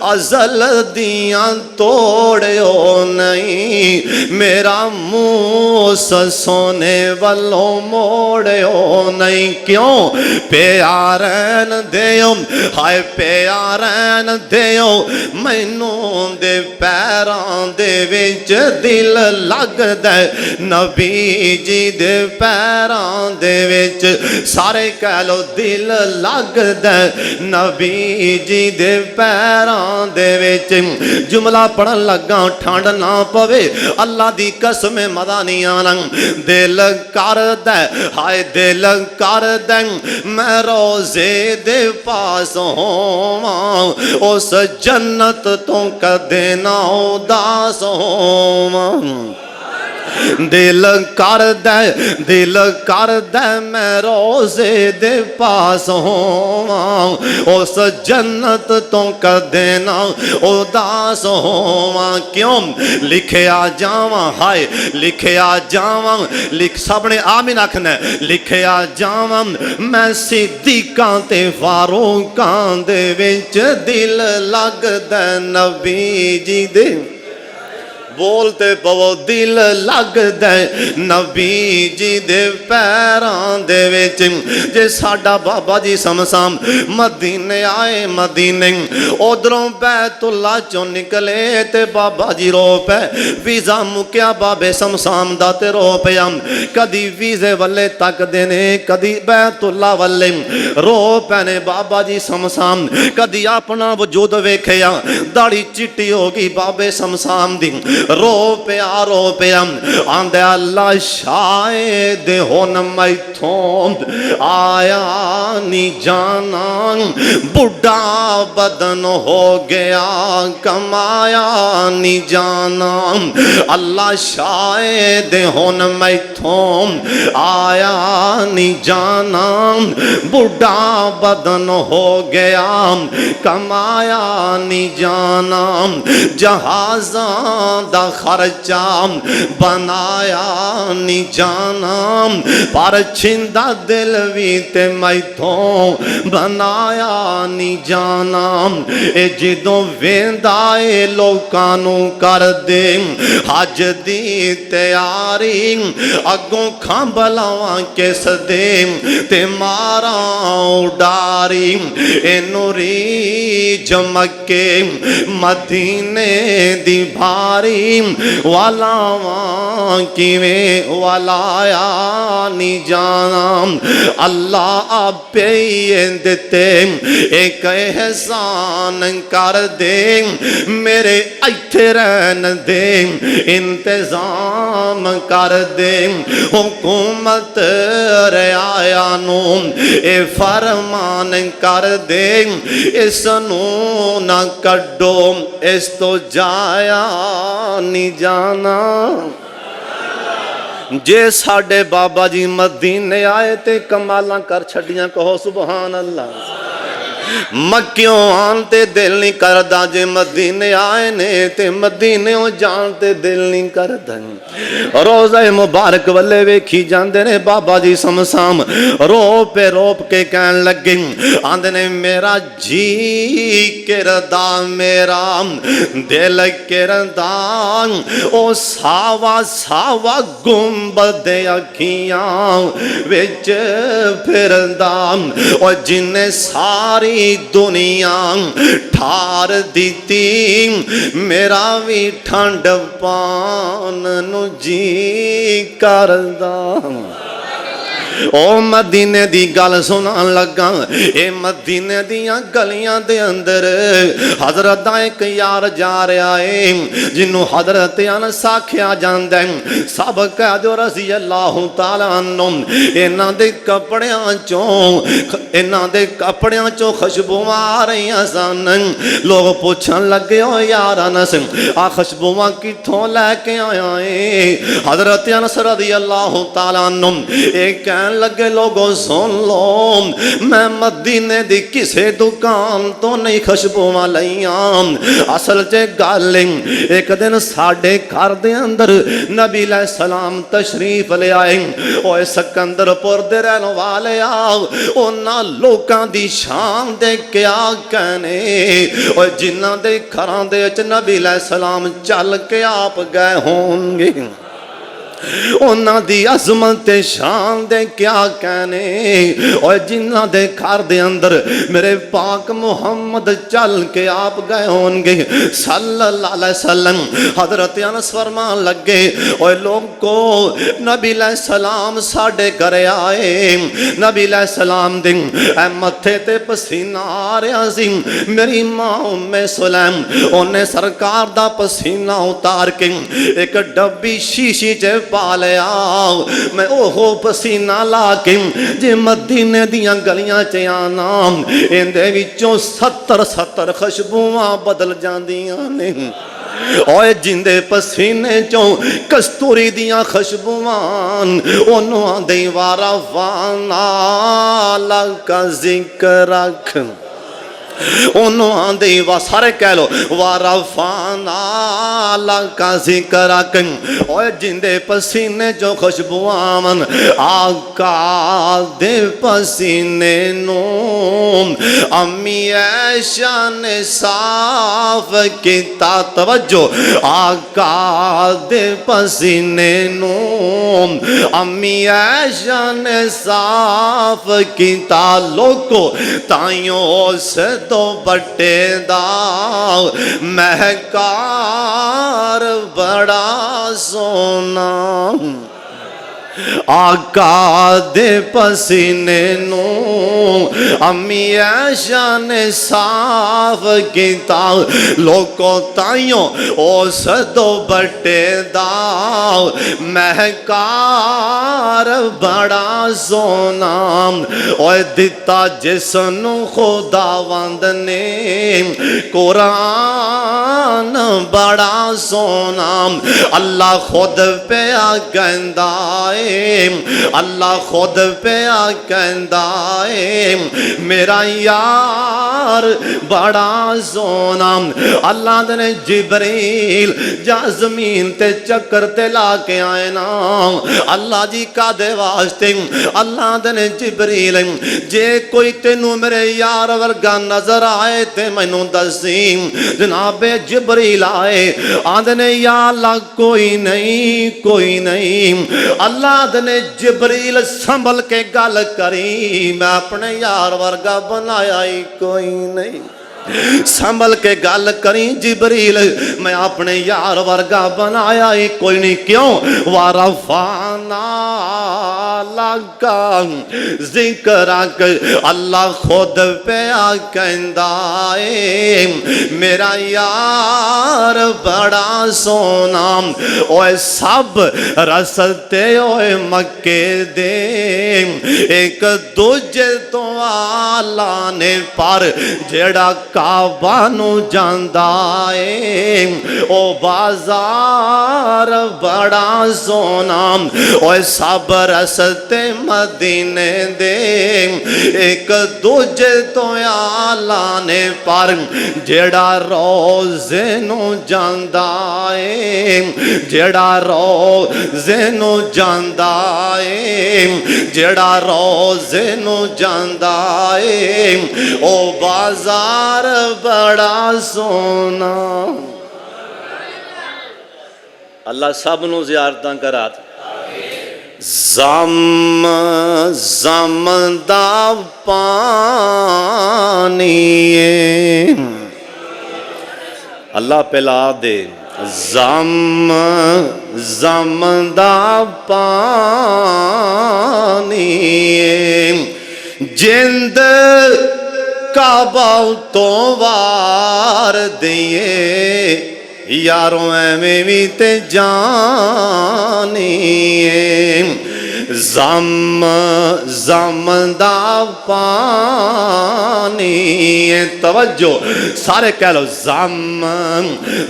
अज़ल दियां तोड़ियो नहीं मेरा मुंह सोने वालों मोड़ियो नहीं। क्यों प्यारन देओ हाय प्यारन देओ मैनू दे पैरां दे विच दिल लगदा नबी जी दे पैरां दे विच। सारे कह लो दिल लगदा नबी जी दे पैरां दे विच। जुमला पढ़न लगा ठंड ना पवे अल्लाह दी कसम मजा नहीं आना। दिल करदा हाय दिल करदा मैं रोजे दे पास होवां उस जन्नत तो कदे ना उदास होवां। दिल करदा मैं रोज़े दे पास होवां, उस जन्नत तो कदे ना उदास होवां। क्यों लिखिया जावां, हाय लिखिया जावां, सबने आमीन आखना, लिखिया जावां मैं सिद्दीकां ते फारूकां दे विच, दिल लगदा नबी जी दे, बोलते पवो दिल लगदा नबी जी दे पैरां दे विच। जे साडा बाबा जी समसाम मदीने आए, मदीने उधरों बैतुल्ला चों निकले ते बाबा जी रो पे, वीज़ा मुक्या बाबे समसाम दा ते रो पिया। कदी वीज़े वाले तकदे ने, कदी बैतुल्ला वाले रो पैने बाबा जी समसाम। कदी अपना वजूद वेखिया, दाढ़ी चिट्टी हो गई बाबे समसाम दी, रो पिया आंदे अल्लाह शायद हुन मैथों आया नी जाना, बुढ़ा बदन हो गया कमाया नी जाना। अल्लाह शायद हुन मैथों आया नी जाना, बुढ़ा बदन हो गया कमाया नी जाना। जहाज़ां दा खर्चा बनाया नी जाना, पर छिंदा दिल भी ते मैथों बनाया नी जाना। ए जिदों वेंदा ए लोकां नूं कर दे हज दी तैयारी, अगों खंभ लावां किस दे ते मारा उडारी। इनू रीझ मक्के मदीने दी भारी, वालावां किवें वालाया नी जाना। अल्लाह आपे ही दिते एक एहसान कर दे, मेरे इत्थे रहन दे इंतजाम कर दे। हुकूमत रियाया नू ए फरमान कर दे, इस नू ना कड्डो इस तो जाया नी जाना। जे साडे बाबा जी मदीने आए ते कमालां कर छड़ियां, कहो सुभान अल्लाह। मक्कियों आन ते दिल नहीं करदा, जे मदीने आए ने ते मदीने जान ते दिल नहीं करदा। रोज़ा मुबारक वाले वेखी जांदे ने बाबा जी समसाम, रोप के कहन लगे, आंदे ने मेरा जी किरदा, मेरा दिल किरदा, ओ सावा सावा गुंबद अखियां विच फिरदा, और जिन्ने सारी दुनिया ठार दीती, मेरा भी ठंड पान नू जी करदा। ओ मदीने दी गल सुनान लगा। ए मदीने दियां गलियां दे अंदर हजरत दा एक यार जा रहा है, जिन्हों हजरत अनस आख्या जांदा है। सब कह दो रज़ी अल्लाह तआला अन्हु, इन्हां दे कपड़ियां चों खुशबूआं आ रही सन। लोग पूछन लगे, ओ यार अनस आ खुशबूआं कित्थों लैके आया है? हजरत अनस रज़ी अल्लाह तआला अन्हु एक लगे, लोगों सुन लो, मैं मदीने दी किसे दुकान तो नहीं खुशबूआं लईयां। असल च गल एक दिन साडे घर दे अंदर नबी सलाम तशरीफ ले आए। ओए सिकंदरपुर दे रहन वाले आओ, उन्हां लोकां दी शान दे क्या कहने। ओए जिन्हां दे घरां दे विच नबी सलाम चल के आप गए होंगे, उन्हां दी अज़मत शान दे क्या कहने। और जिन्हां दे घर दे अंदर मेरे पाक मुहम्मद चल के आप गए होंगे सल्लल्लाहु अलैहि वसल्लम। हजरत अनस फरमान लगे, और लोगो नबी सलाम साडे घरे आए, नबी सलाम दे मथे ते पसीना आ रहा सी। मेरी मां उम्मे सुलैम उन्हें सरकार दा पसीना उतार के एक डब्बी शीशी च पा लिया। मैं ओहो पसीना ला के जे मदीने दियां गलियां च आना, इंदे विचों 70 खुशबूआं बदल जांदियां ने। ओए जिंदे पसीने चों कस्तूरी दियां खुशबुआं ओनू आंदे वारा फाना का जिक्र रख ओनू आंदे वा सारे कह लो वारा फाना का जिक्र रख ओए जिंदे पसीने चों खुशबुआं आका दे पसीने नू अम्मी ऐशा ने साफ किता तवज्जो आका दे पसीने नू अम्मी ऐशा ने साफ किता लोको ताइयों उस तो बट्टे दा महकार बड़ा सोना आका दे पसीने नू अम्मी ऐशा ने साफ किता लोको ताइयों उस दो बट्टे दा महकार बड़ा सोना ओए दिता जिसनू खुदावंद ने कुरान बड़ा सोना अल्लाह खुद पे कहंदा अल्लाह खुद पे कहंदा है मेरा यार बड़ा सोना अल्लाह ने जिब्रील जा जमीन ते चक्कर ते ला के आए ना अल्लाह जी का दे वास्ते अल्लाह ने जिब्रील जे कोई तेनू मेरे यार वर्गा नजर आए ते मैनू दसी जनाबे जिब्रील आए आंदे ने या अल्लाह कोई नहीं अल्लाह ने जिब्रील संभल के गल करी मैं अपने यार वर्गा बनाया ही कोई नहीं संभल के गल करी जिब्रील मैं अपने यार वर्गा बनाया ही कोई नहीं क्यों वारफाना लगा जिक्र अल्लाह खुद पे कहंदा है मेरा यार बड़ा सोना ओए सब रसते ओए मक्के दे एक दूजे तो आला ने पर जेड़ा काबा नू जांदा है ओ बाजार बड़ा सोना ओए सब रसते मदीने दे एक दूजे तो आला ने पर जेड़ा रोज़े नू जांदा है जेड़ा रोज़े नू जांदा है जेड़ा रोज़े नू जांदा है ओ बाजार बड़ा सोना अल्लाह सब नू ज़ियारतां करात ज़म दा पानी अल्लाह पिला दे ज़म दा पानी जिंद काबा तो वार दिए यारों एवें भी ते जानिए ज़म दा पानी तवज्जो सारे कह लो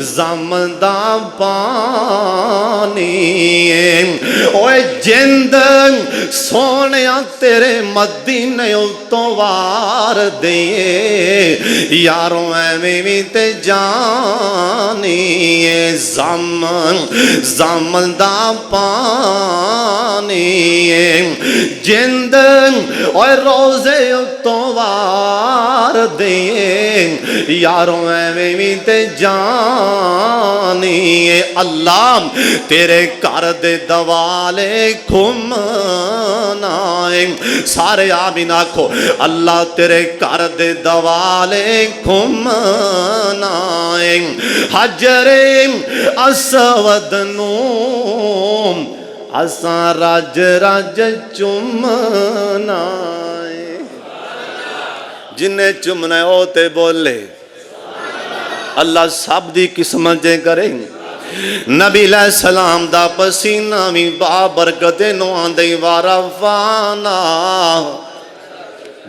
ज़म दा पानी ओए जिंद सोने तेरे मदीने तो वार दिए यारों एवें भी ते जानिए ज़म दा पानी जिंद और रोज़े तो वार दिए यारों एवें भी ते जानिए अल्लाह तेरे घर दे दवाले घूमना सारे आमीन आखो अल्लाह तेरे घर दे दवाले घूमना हजरे असवद नू असा रज रज चुमना जिन्हें चुमना ओ ते बोले अल्लाह सब दी किस्मत करे नबी सलाम दा पसीना भी बाबरकत नो आंदे वारफाना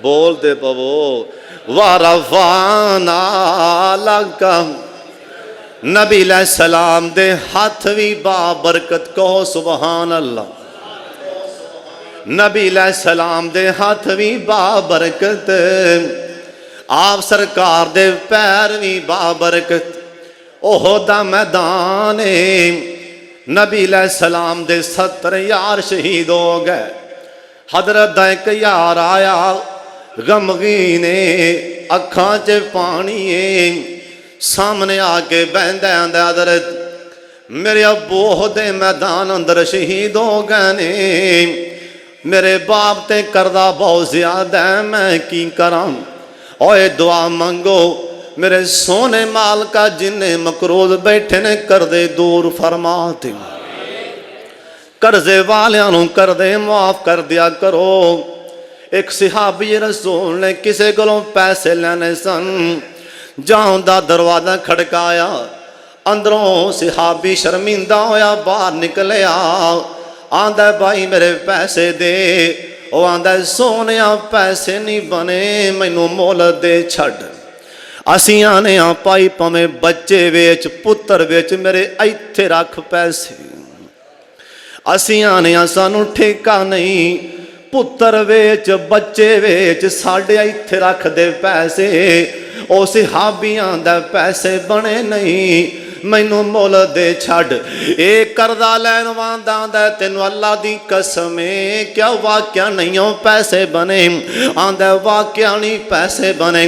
बोलते पवो वारफाना लगा नबी सलाम दे हथ भी बाबरकत, कहो सुबहान अल्लाह। नबी सलाम दे हथ भी बाबरकत, आप सरकार दे पैर भी बाबरकत। ओहद दा मैदान नबी सलाम दे 70 यार शहीद हो गए। हजरत दा एक यार आया गमगीन अखां च पानी सामने आके बहंदा आंदा हजरत मेरे अबू दे मैदान अंदर शहीद हो गए ने, मेरे बाप ते करदा बहुत ज्यादा है, मैं की करा। ओए दुआ मंगो मेरे सोने माल का जिन्ने मकरूज बैठे ने करदे दूर फरमा दे, कर्जे वालियां नूं करदे माफ कर दिया करो। एक सिहाबी रसूल ने किसी कोलों पैसे लेने सन, जाऊं दा दरवाजा खड़काया, अंदरों सिहाबी शर्मिंदा होया बाहर निकलिया, आंदा भाई मेरे पैसे दे। वो आंदा सोने पैसे नहीं बने, मैनू मोहलत दे छड़। असी आने पाई भावें बच्चे वेच पुत्र वेच, मेरे इत्थे रख पैसे। असी आने सानू ठेका नहीं, पुत्र वेच बच्चे वेच, साढ़े इत्थे रख दे पैसे। ओ सिहाबियां दा पैसे बने नहीं, मैनू मुल दे छड़। ए करदा लैन वांदा तेनू अल्लाह दी कसम क्या वाक्या नहीं हो पैसे बने? आंदा वाक्या नहीं पैसे बने।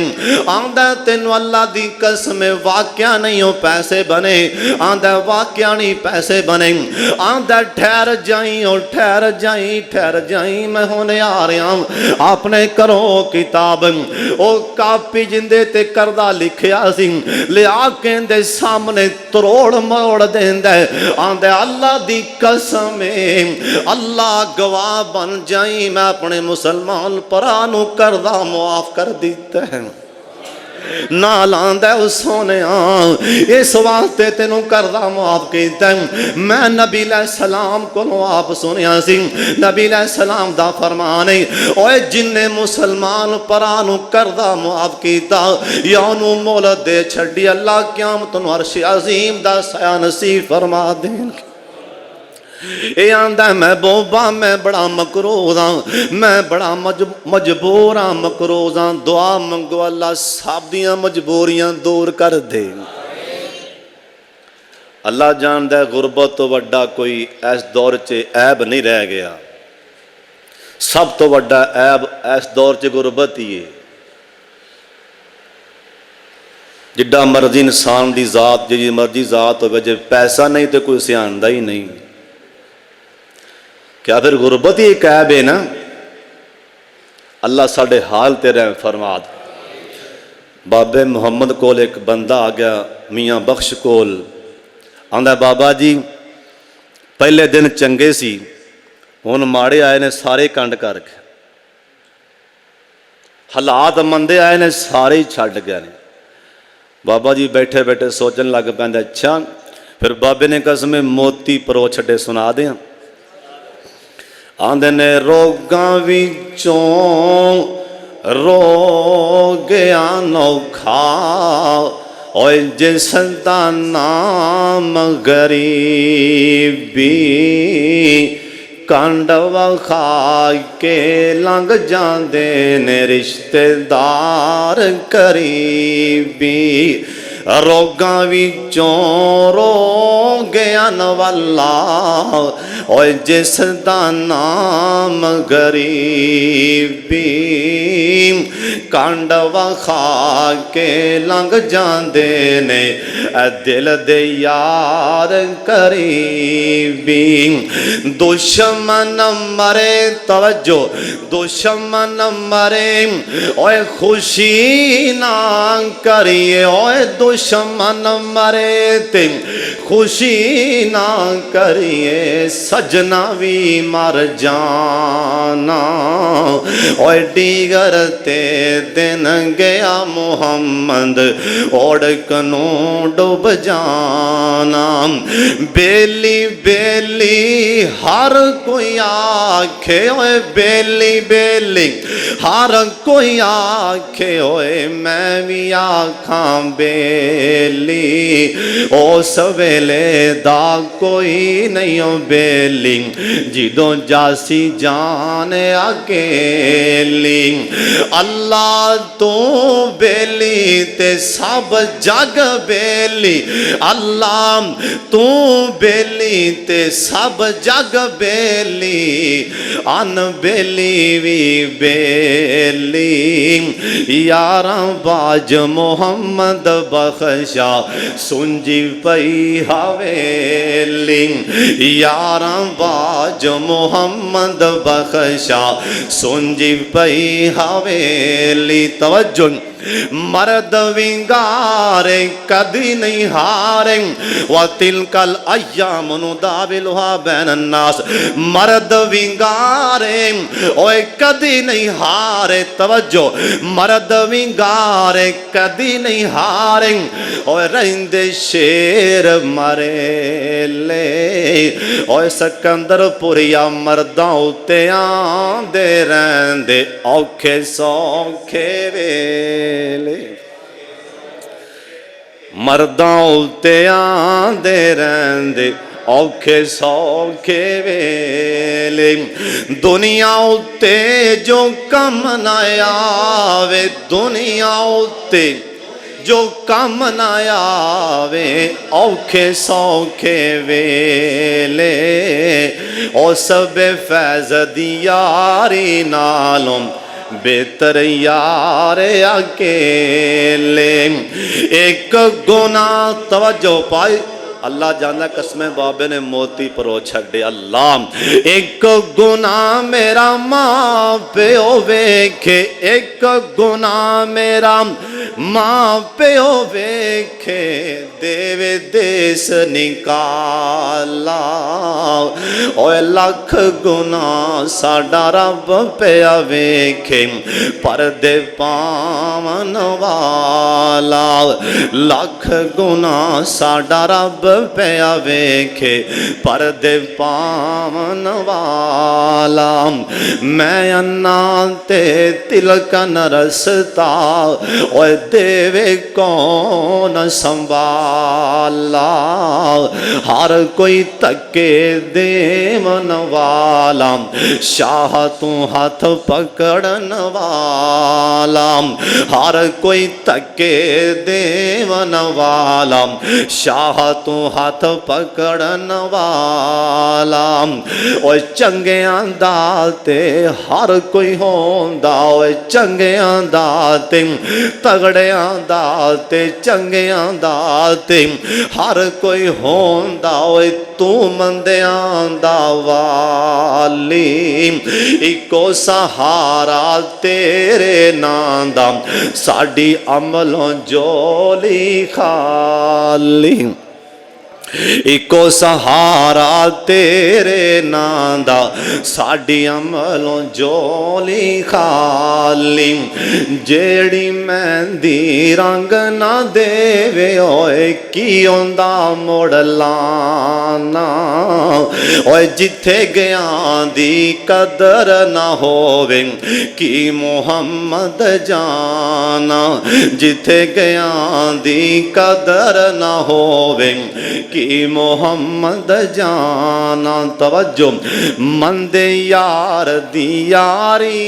आंदा तेनू अल्लाह दी कसम वाक्या नहीं हो पैसे बने। आंदा वाक्या नहीं पैसे बने। आंदा ठहर जाई और ठहर जाई, ठहर जाई, मैं हुणे आ रहा अपने करो किताब। ओ कापी जिंदे ते करदा लिखिया सी लिया के सामने तरोड़ मरोड़ देंदा। आंदे अल्लाह दी कसम अल्लाह गवाह बन जाई, मैं अपने मुसलमान भरा नू करदा मुआफ कर दिता है। नाल आंदा सोने इस वास्ते तेनू करदा मुआफ किया। मैं नबी सलाम को आप सुनिया सी, नबी सलाम दा फरमान ओए जिन्ने मुसलमान भरा नू करदा मुआफ किया या उन्होंने मोहलत दे छड़ी, अल्लाह क़यामत नूं अर्श अज़ीम दा साया नसीब फरमा देंगे। ये आंदा मैं बोबा मैं बड़ा मकरूज हाँ, मैं बड़ा मजबूर हाँ, मकरूज हाँ। दुआ मंगो अल्लाह सब दियां मजबूरियां दूर कर दे। अल्लाह जानदा है गुरबत तो वड्डा कोई इस दौर च ऐब नहीं रह गया। सब तो वड्डा ऐब इस दौर च गुरबत ही है। जिड्डा मर्जी इंसान की जात जी मर्जी जात हो, जे पैसा नहीं तो कोई सियाणदा ही नहीं। क्या फिर गुरबत ही एक ऐब है ना? अल्लाह साढ़े हाल ते रहम फरमा दे। बाबे मुहम्मद कोल एक बंदा आ गया मियाँ बख्श कोल, आंदा बाबा जी पहले दिन चंगे सी, हुण माड़े आए ने सारे कंड करके, हालात मंदे आए ने सारे ही छड्ड गए ने। बाबा जी बैठे बैठे सोचन लग पैंदे अच्छा फिर बाबे ने कसम मोती परो छड्डे सुना दें। आंदे ने रोगां विचों रोग अनोखा, ओए जिसदा नाम गरीबी, कंड वखा के लंघ जांदे ने रिश्तेदार करीबी। रोगां विचों रोग अनवला, ओए जिसदा नाम गरीबी, कंड वखा के लंघ जांदे ने दिल दे यार करीबी। दुश्मन मरे तवज्जो, दुश्मन मरे ओए खुशी ना करिए, ओए दुश्मन मरे ते खुशी ना करिए, सजना भी मर जाना, ओए डीगर ते दिन गया मुहम्मद ओढ़कनू डूब जाना। बेली बेली हर कोई आखे, ओए बेली बेली हर कोई आखे, ओए मैं भी आखां बेली बेली उस वेले दा कोई नहीं बेली जिदों जासी जान अकेली अल्लाह तू बेली ते सब जग बेली अल्लाह तू बेली ते सब जग बेली अन बेली भी बेली यारा बाज मोहम्मद बख्शा सुंजी पई हवेली यारा बाज मोहम्मद बख्शा सुंजी पई हवेली तवज्जो मर्द विंगारे कदी नहीं हारे व तिलकल अय्याम नुदाविलुहा बैनन नास मर्द विंगारे ओए कदी नहीं हारे तवज्जो मर्द विंगारे कदी नहीं हारे ओए रहिंदे शेर मरे ले ओए सिकंदरपुरिया मर्दां उत्ते आंदे रहिंदे औखे सौखे वेले मर्दां उत्ते आंदे रहिंदे औखे सौखे वेले दुनिया उत्ते जो कम ना आवे दुनिया उत्ते जो कम ना आवे औखे सौखे वेले ओ सब फैज़ दी यारी नालों बेहतर यार अकेले एक गुना तवज्जो पाई अल्लाह जाना कसमें बाबे ने मोती परो छड़े अल्लाह एक गुना मेरा मां प्यो वेखे एक गुना मेरा मां प्यो वेखे देवे देश निकाला ओए लख गुना साडा रब पिया वेखे परदे पावन वाला लख गुना साडा रब पिया वेखे परदे पावन वाला मैं अन्ना ते तिलकन रसता ओए देवे कौन संभाला हर कोई तके देवन वाला शाह तू हाथ पकड़न वाला हर कोई तके देवन वाला शाह तू हाथ पकड़न वाला ओए चंगियां दा ते हर कोई होंदा ओए चंगियां दा ते तगड़ियां दा ते चंगियां दा ते हर कोई होंदा ओए तू मंदियां दा वाली इको सहारा तेरे नां दा साडी अमलों जोली खाली इको सहारा तेरे नां दा साडी अमलों जोली खाली जेड़ी मेहंदी रंग ना देवे ओए की ओंदा मुड़ लाना ओए जिथे गया दी कदर ना होवे की मुहम्मद जाना जिथे गया दी कदर ना होवे की मोहम्मद जाना तवज्जो मंदे यार दी यारी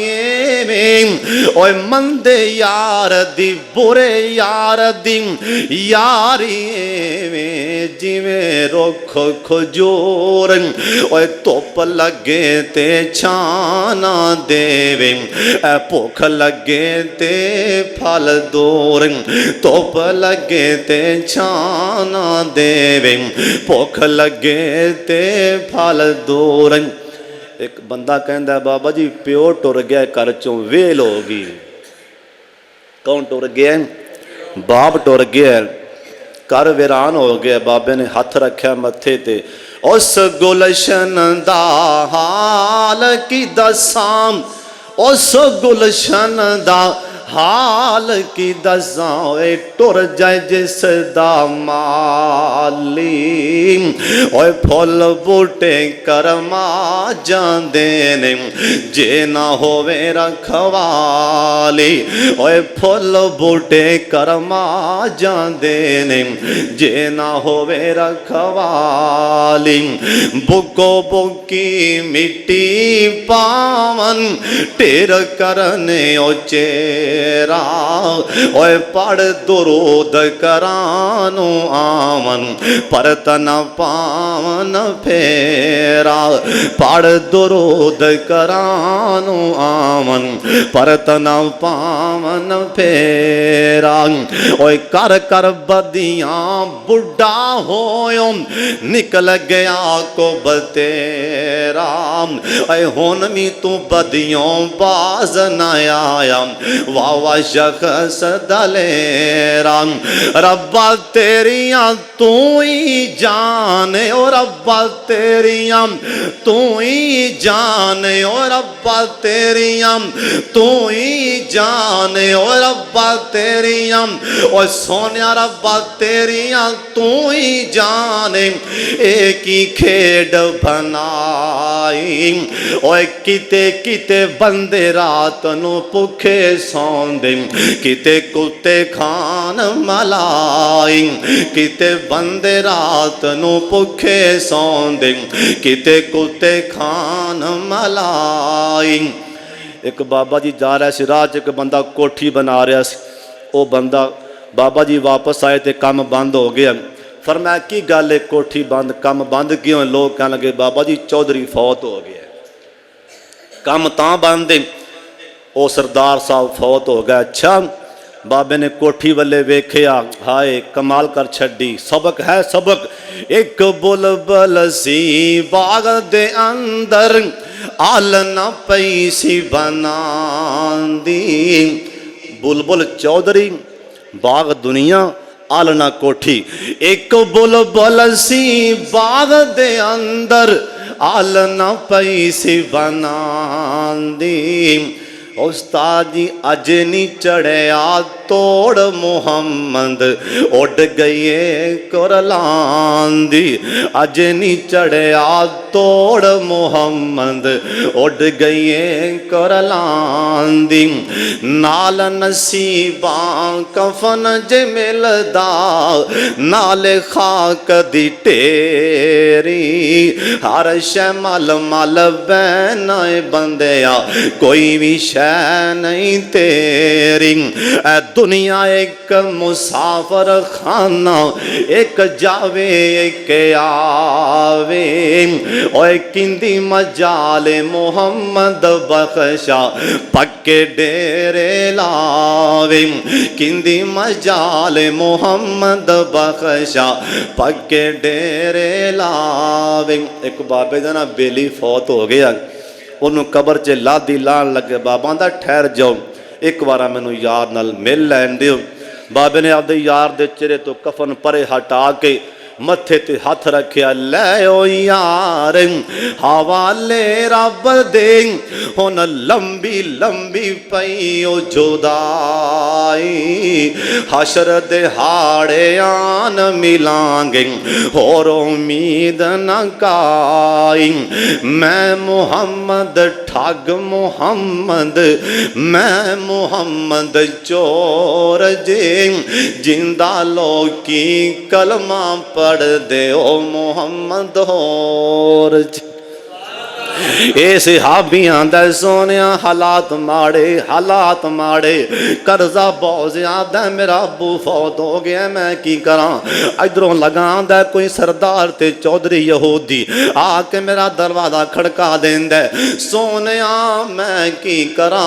में ओए मंदे यार दी बुरे यार दी यारी में जिवें रुख खजूर ओए धुप लगे ते छाना देवे भुख लगे ते फल दूर धुप लगे ते छाना देवे भुख लगे ते फल दूर एक बंदा कहता बाबा जी प्यो टुर गया घर चों वेल हो गई कौन टुर गया बाप टुर गया घर वीरान हो गया बाबे ने हथ रखा मथे ते उस गुलशन दा हाल की दसां उस गुलशन दा हाल की दसां ओए टुर जाए जिस दा माली ओए फुल बूटे करमा जांदे ने जे ना होवे रखवाली ओए फुल बूटे करमा जांदे ने जे ना होवे रखवाली बुको बुकी मिट्टी पावन ढेर करने ओ चेरा ओए पढ़ दुरूद करानो आवन परतन पावन फेरा पढ़ दुरूद करानो आवन परतन पावन फेरा ओए कर कर बदियां बुढ़ा होयो निकल गया को बतेरा ओए हुन भी तू बदियों बाज न आया वाह वाह शख्स दलेरा रब्बा तेरियां तू ही जाने ओ रब्बा तेरियां तू ही जाने ओ रब्बा तेरियां तू ही जाने ओ रब्बा तेरियां ओ सोनिया रब्बा तेरियां तू ही जाने एक ही खेड बनाई ओए किते किते बंदे रात नू भुखे सौंदे किते कुत्ते खान मलाई किते बंदे रात नू भुखे सौंदे किते कुत्ते खान मलाई। एक बाबा जी जा रहा सी राह च एक बंदा कोठी बना रहा सी वो बंदा बाबा जी वापस आए तो काम बंद हो गया फरमाया की गल है कोठी बंद काम बंद क्यों लोग कहने लगे बाबा जी चौधरी फौत हो गया काम तां बंद है वो सरदार साहब फौत हो गया। अच्छा बाबे ने कोठी वाले वेख्या हाय कमाल कर छड़ी सबक है सबक एक बुलबुल सी बाग दे अंदर आलना पई सी बनांदी बुलबुल चौधरी बाग दुनिया आलना कोठी एक बुलबुल सी बाग दे अंदर आलना पई सी बनांदी उस्ताद जी अज नहीं चढ़िया तोड़ मुहम्मद उड़ गई कुरलांदी अज नहीं चढ़िया तोड़ मुहम्मद उड़ गई कुरलांदी नाल नसीबा कफन ज मिलदा नाले खाक दी टेरी हर शै मल मल बैना बंदिया कोई भी शै नहीं तेरी ए दुनिया एक मुसाफर खाना एक जावे एक आवे ओए किंदी मजाले मोहम्मद बख्शा पक्के डेरे लावे किंदी मजाले मोहम्मद बख्शा पक्के डेरे लावे। एक बाबे का ना बेली फौत हो गया उन्होंने कबर च लादी लान लगे बाबा दा ठहर जाओ एक बार मैनू यार नाल मिल लैन दिओ। बाबे ने आपदे यार दे चेहरे तो कफन परे हटा के मथे ते हाथ रखिया लै ओ यार हवाले रब दे हुन लंबी लंबी पई ओ जुदाई हशर दे हाड़े आन मिलांगे होर उम्मीद न काई मैं मुहम्मद ठग मुहम्मद मैं मुहम्मद चोर जे जिंदा लोकी कलमा पढ़ दे ओ मुहम्मद होर ए सहाबियां दा सोनिया हालात माड़े कर्जा बहुत ज्यादा मेरा अबू फौत हो गया मैं की करा इधरों लगांदा कोई सरदार ते चौधरी यहूदी आके मेरा दरवाजा खड़का देंदा सोनिया मैं की करा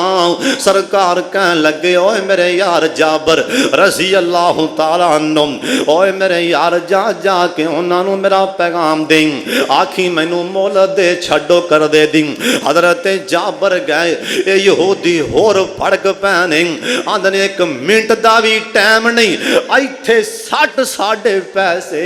सरकार कह लगे ओए मेरे यार जाबर रज़ी अल्लाह तआला अन्हु ओए मेरे यार जा जा के उन्हां नू मेरा पैगाम दें आखी मैनू मोल दे छड्डो कर दे दी। हजरत जाबर गए, ये यहूदी होर फड़क पैने आंदे ने 1 मिनट का भी टाइम नहीं, इत्थे 60 साढ़े पैसे,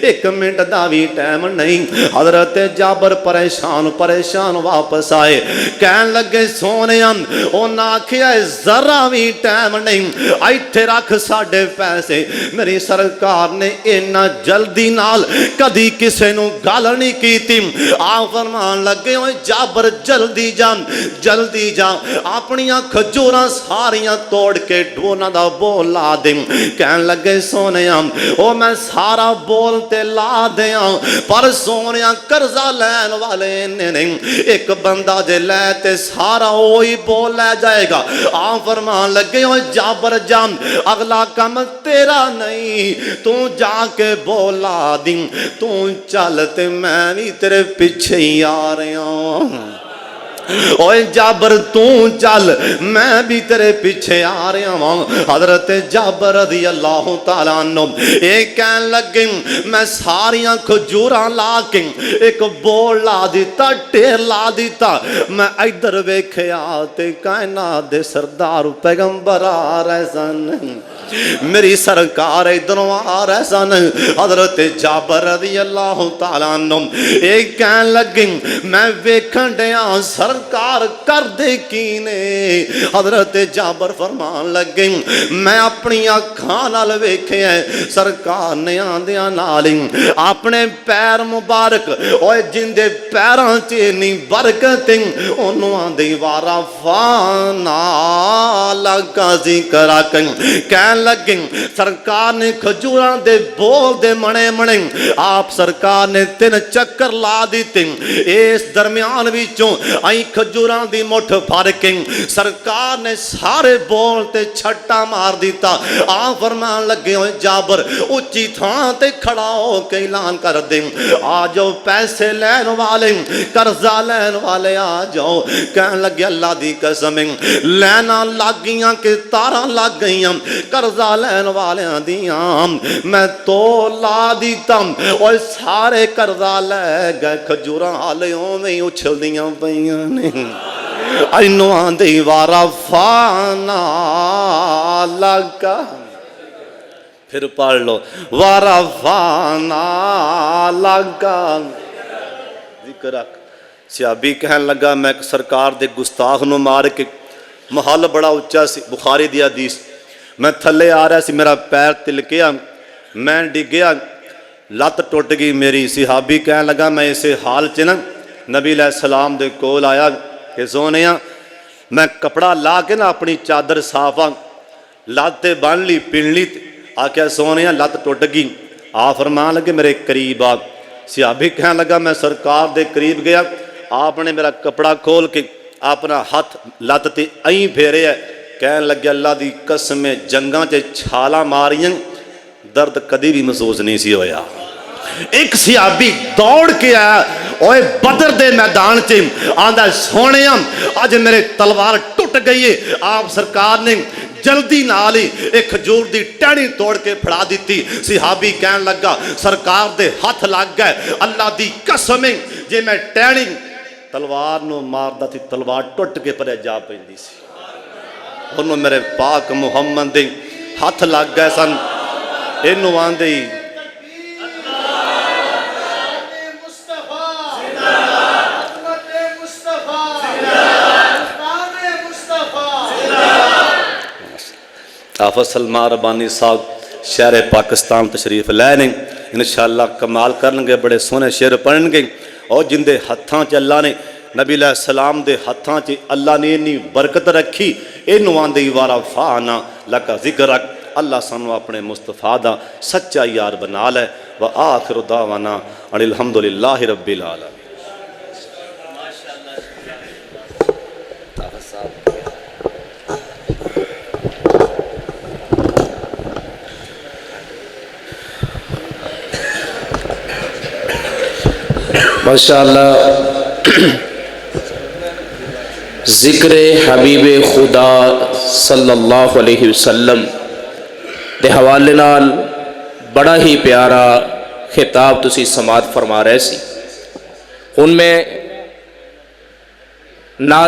1 मिनट का भी टाइम नहीं। हजरत जाबर परेशान परेशान वापस आए, कहन लगे सोने उन्हें आखिया जरा भी टाइम नहीं, इत्थे रख साढ़े पैसे। मेरी सरकार ने इन्ना जल्दी नाल कदी किसी नूं गल नहीं की। आ फरमान लगे ओए जाबर जल्दी जा जल्दी जा, अपनियां खजूरां सारियां तोड़ के डोना दा बोल ला दे। कहन लगे सोने ओ मैं सारा बोल ते ला दिया, पर सोने कर्जा लैन वाले नहीं, एक बंदा जे लै ते सारा वही बोल लै जाएगा। आ फरमान लगे ओ जाबर जा, अगला काम तेरा नहीं, तू जाके बोला दी, तू चल ते मैं भी तेरे पीछे ही आ रहा। ओए जाबर तू चल, मैं भी तेरे पीछे आ रहा हूँ। हजरत जाबर रज़ी अल्लाह तआला अन्हु एक कहन लगे, मैं सारियां खजूरां ला के एक बोल ला दिता, ढेर ला दिता। मैं इधर वेख्या ते कायनात दे सरदार पैगंबर आ रहे सन, मेरी सरकार इधरों आ रहे सन। हजरत जाबर रज़ी अल्लाह तआला अन्हु एक कहन लगे, मैं वेखन डया सरकार कर दे की ने। हजरत जाबर फरमान लगे, मैं अपनी अखां नाल वेख्या सरकार ने आंदियां नाल ही अपने पैर मुबारक ओए जिंदे पैरां च इन्नी बरकत ओनू आंदी वारा फाना लगा जिक्र कहन लगे, सरकार ने खजूरां दे बोल दे मणे मणे आप सरकार ने 3 चक्कर ला दिते। इस दरम्यान विचों आई खजूरां दी मुठ फड़ के सरकार ने सारे बोल ते छट्टा मार दिता। आ फरमान लगे हो जाबर उच्ची थां ते खड़ा हो के ऐलान कर दे, आ जाओ पैसे लैन वाले कर्जा लैन वाले आ जाओ। कहन लगे अल्लाह दी कसम लैना लग गईयां कि तारां लग गईयां कर्जा लैन वालियां दियां, मैं तो ला दिता और सारे कर्जा लै गए। खजूरां हाले उवें ही उछलदियां पईयां ने, इनू आंदे वारा फाना लगा। फिर पढ़ लो, वारा फाना लगा जिक्र रख। सियाबी कहन लगा, मैं सरकार दे गुस्ताख नूं मार के, महल बड़ा उच्चा सी, बुखारी दी हदीस, मैं थले आ रहा सी, मेरा पैर तिलकिया, मैं डिगया, लत टुट गई मेरी। सिहाबी कहन लगा, मैं इस हाल च ना नबी अलैहिस्सलाम दे कोल आया कि सोने मैं कपड़ा ला के ना अपनी चादर साफा लत बन ली पिन ली, आख्या सोने लत टुट गई। आ फरमान लगे मेरे करीब आ। सिहाबी कहन लगा, मैं सरकार दे करीब गया, आपने मेरा कपड़ा खोल के अपना हाथ लत ते अं फेरे। कहन लगे अल्लाह दी कसम जंगां च छाला मारियां दर्द कदी भी महसूस नहीं सी होया। एक सियाबी दौड़ के आया ओए बदर दे मैदान च, आंदा सोने अज मेरे तलवार टुट गई है। आप सरकार ने जल्दी नाल ही एक खजूर दी टहनी तोड़ के फड़ा दी। सिहाबी कहन लगा सरकार दे हथ लग गए, अल्लाह दी कसम जे मैं टहनी तलवार नूं मारदा सी तलवार टुट के परे जा पैंदी सी। उन्होंने मेरे पाक मुहम्मद दे हथ लग गए सन। इनू आंदे आफत सलमान रबानी साहब शहर पाकिस्तान तशरीफ लैने, इंशाअल्लाह कमाल करनगे, बड़े सोहने शेर पढ़नगे। और जिंदे हत्थां च अल्लाह ने नबी अलैहिस्सलाम दे हत्थां च अल्लाह ने इन्नी बरकत रखी। इनू आंदे वारा फाना लका जिक्र रख। अल्लाह सानू अपने मुस्तफा दा सच्चा यार बना लै। व आखिर दावाना अनिल हम्दुलिल्लाहि रब्बिल आलमीन। माशाअल्लाह ज़िक्र हबीब खुदा सल्लल्लाहु अलैहि वसल्लम के हवाले नाल बड़ा ही प्यारा खिताब तुसी समात फरमा रहे सी। हुण मैं ना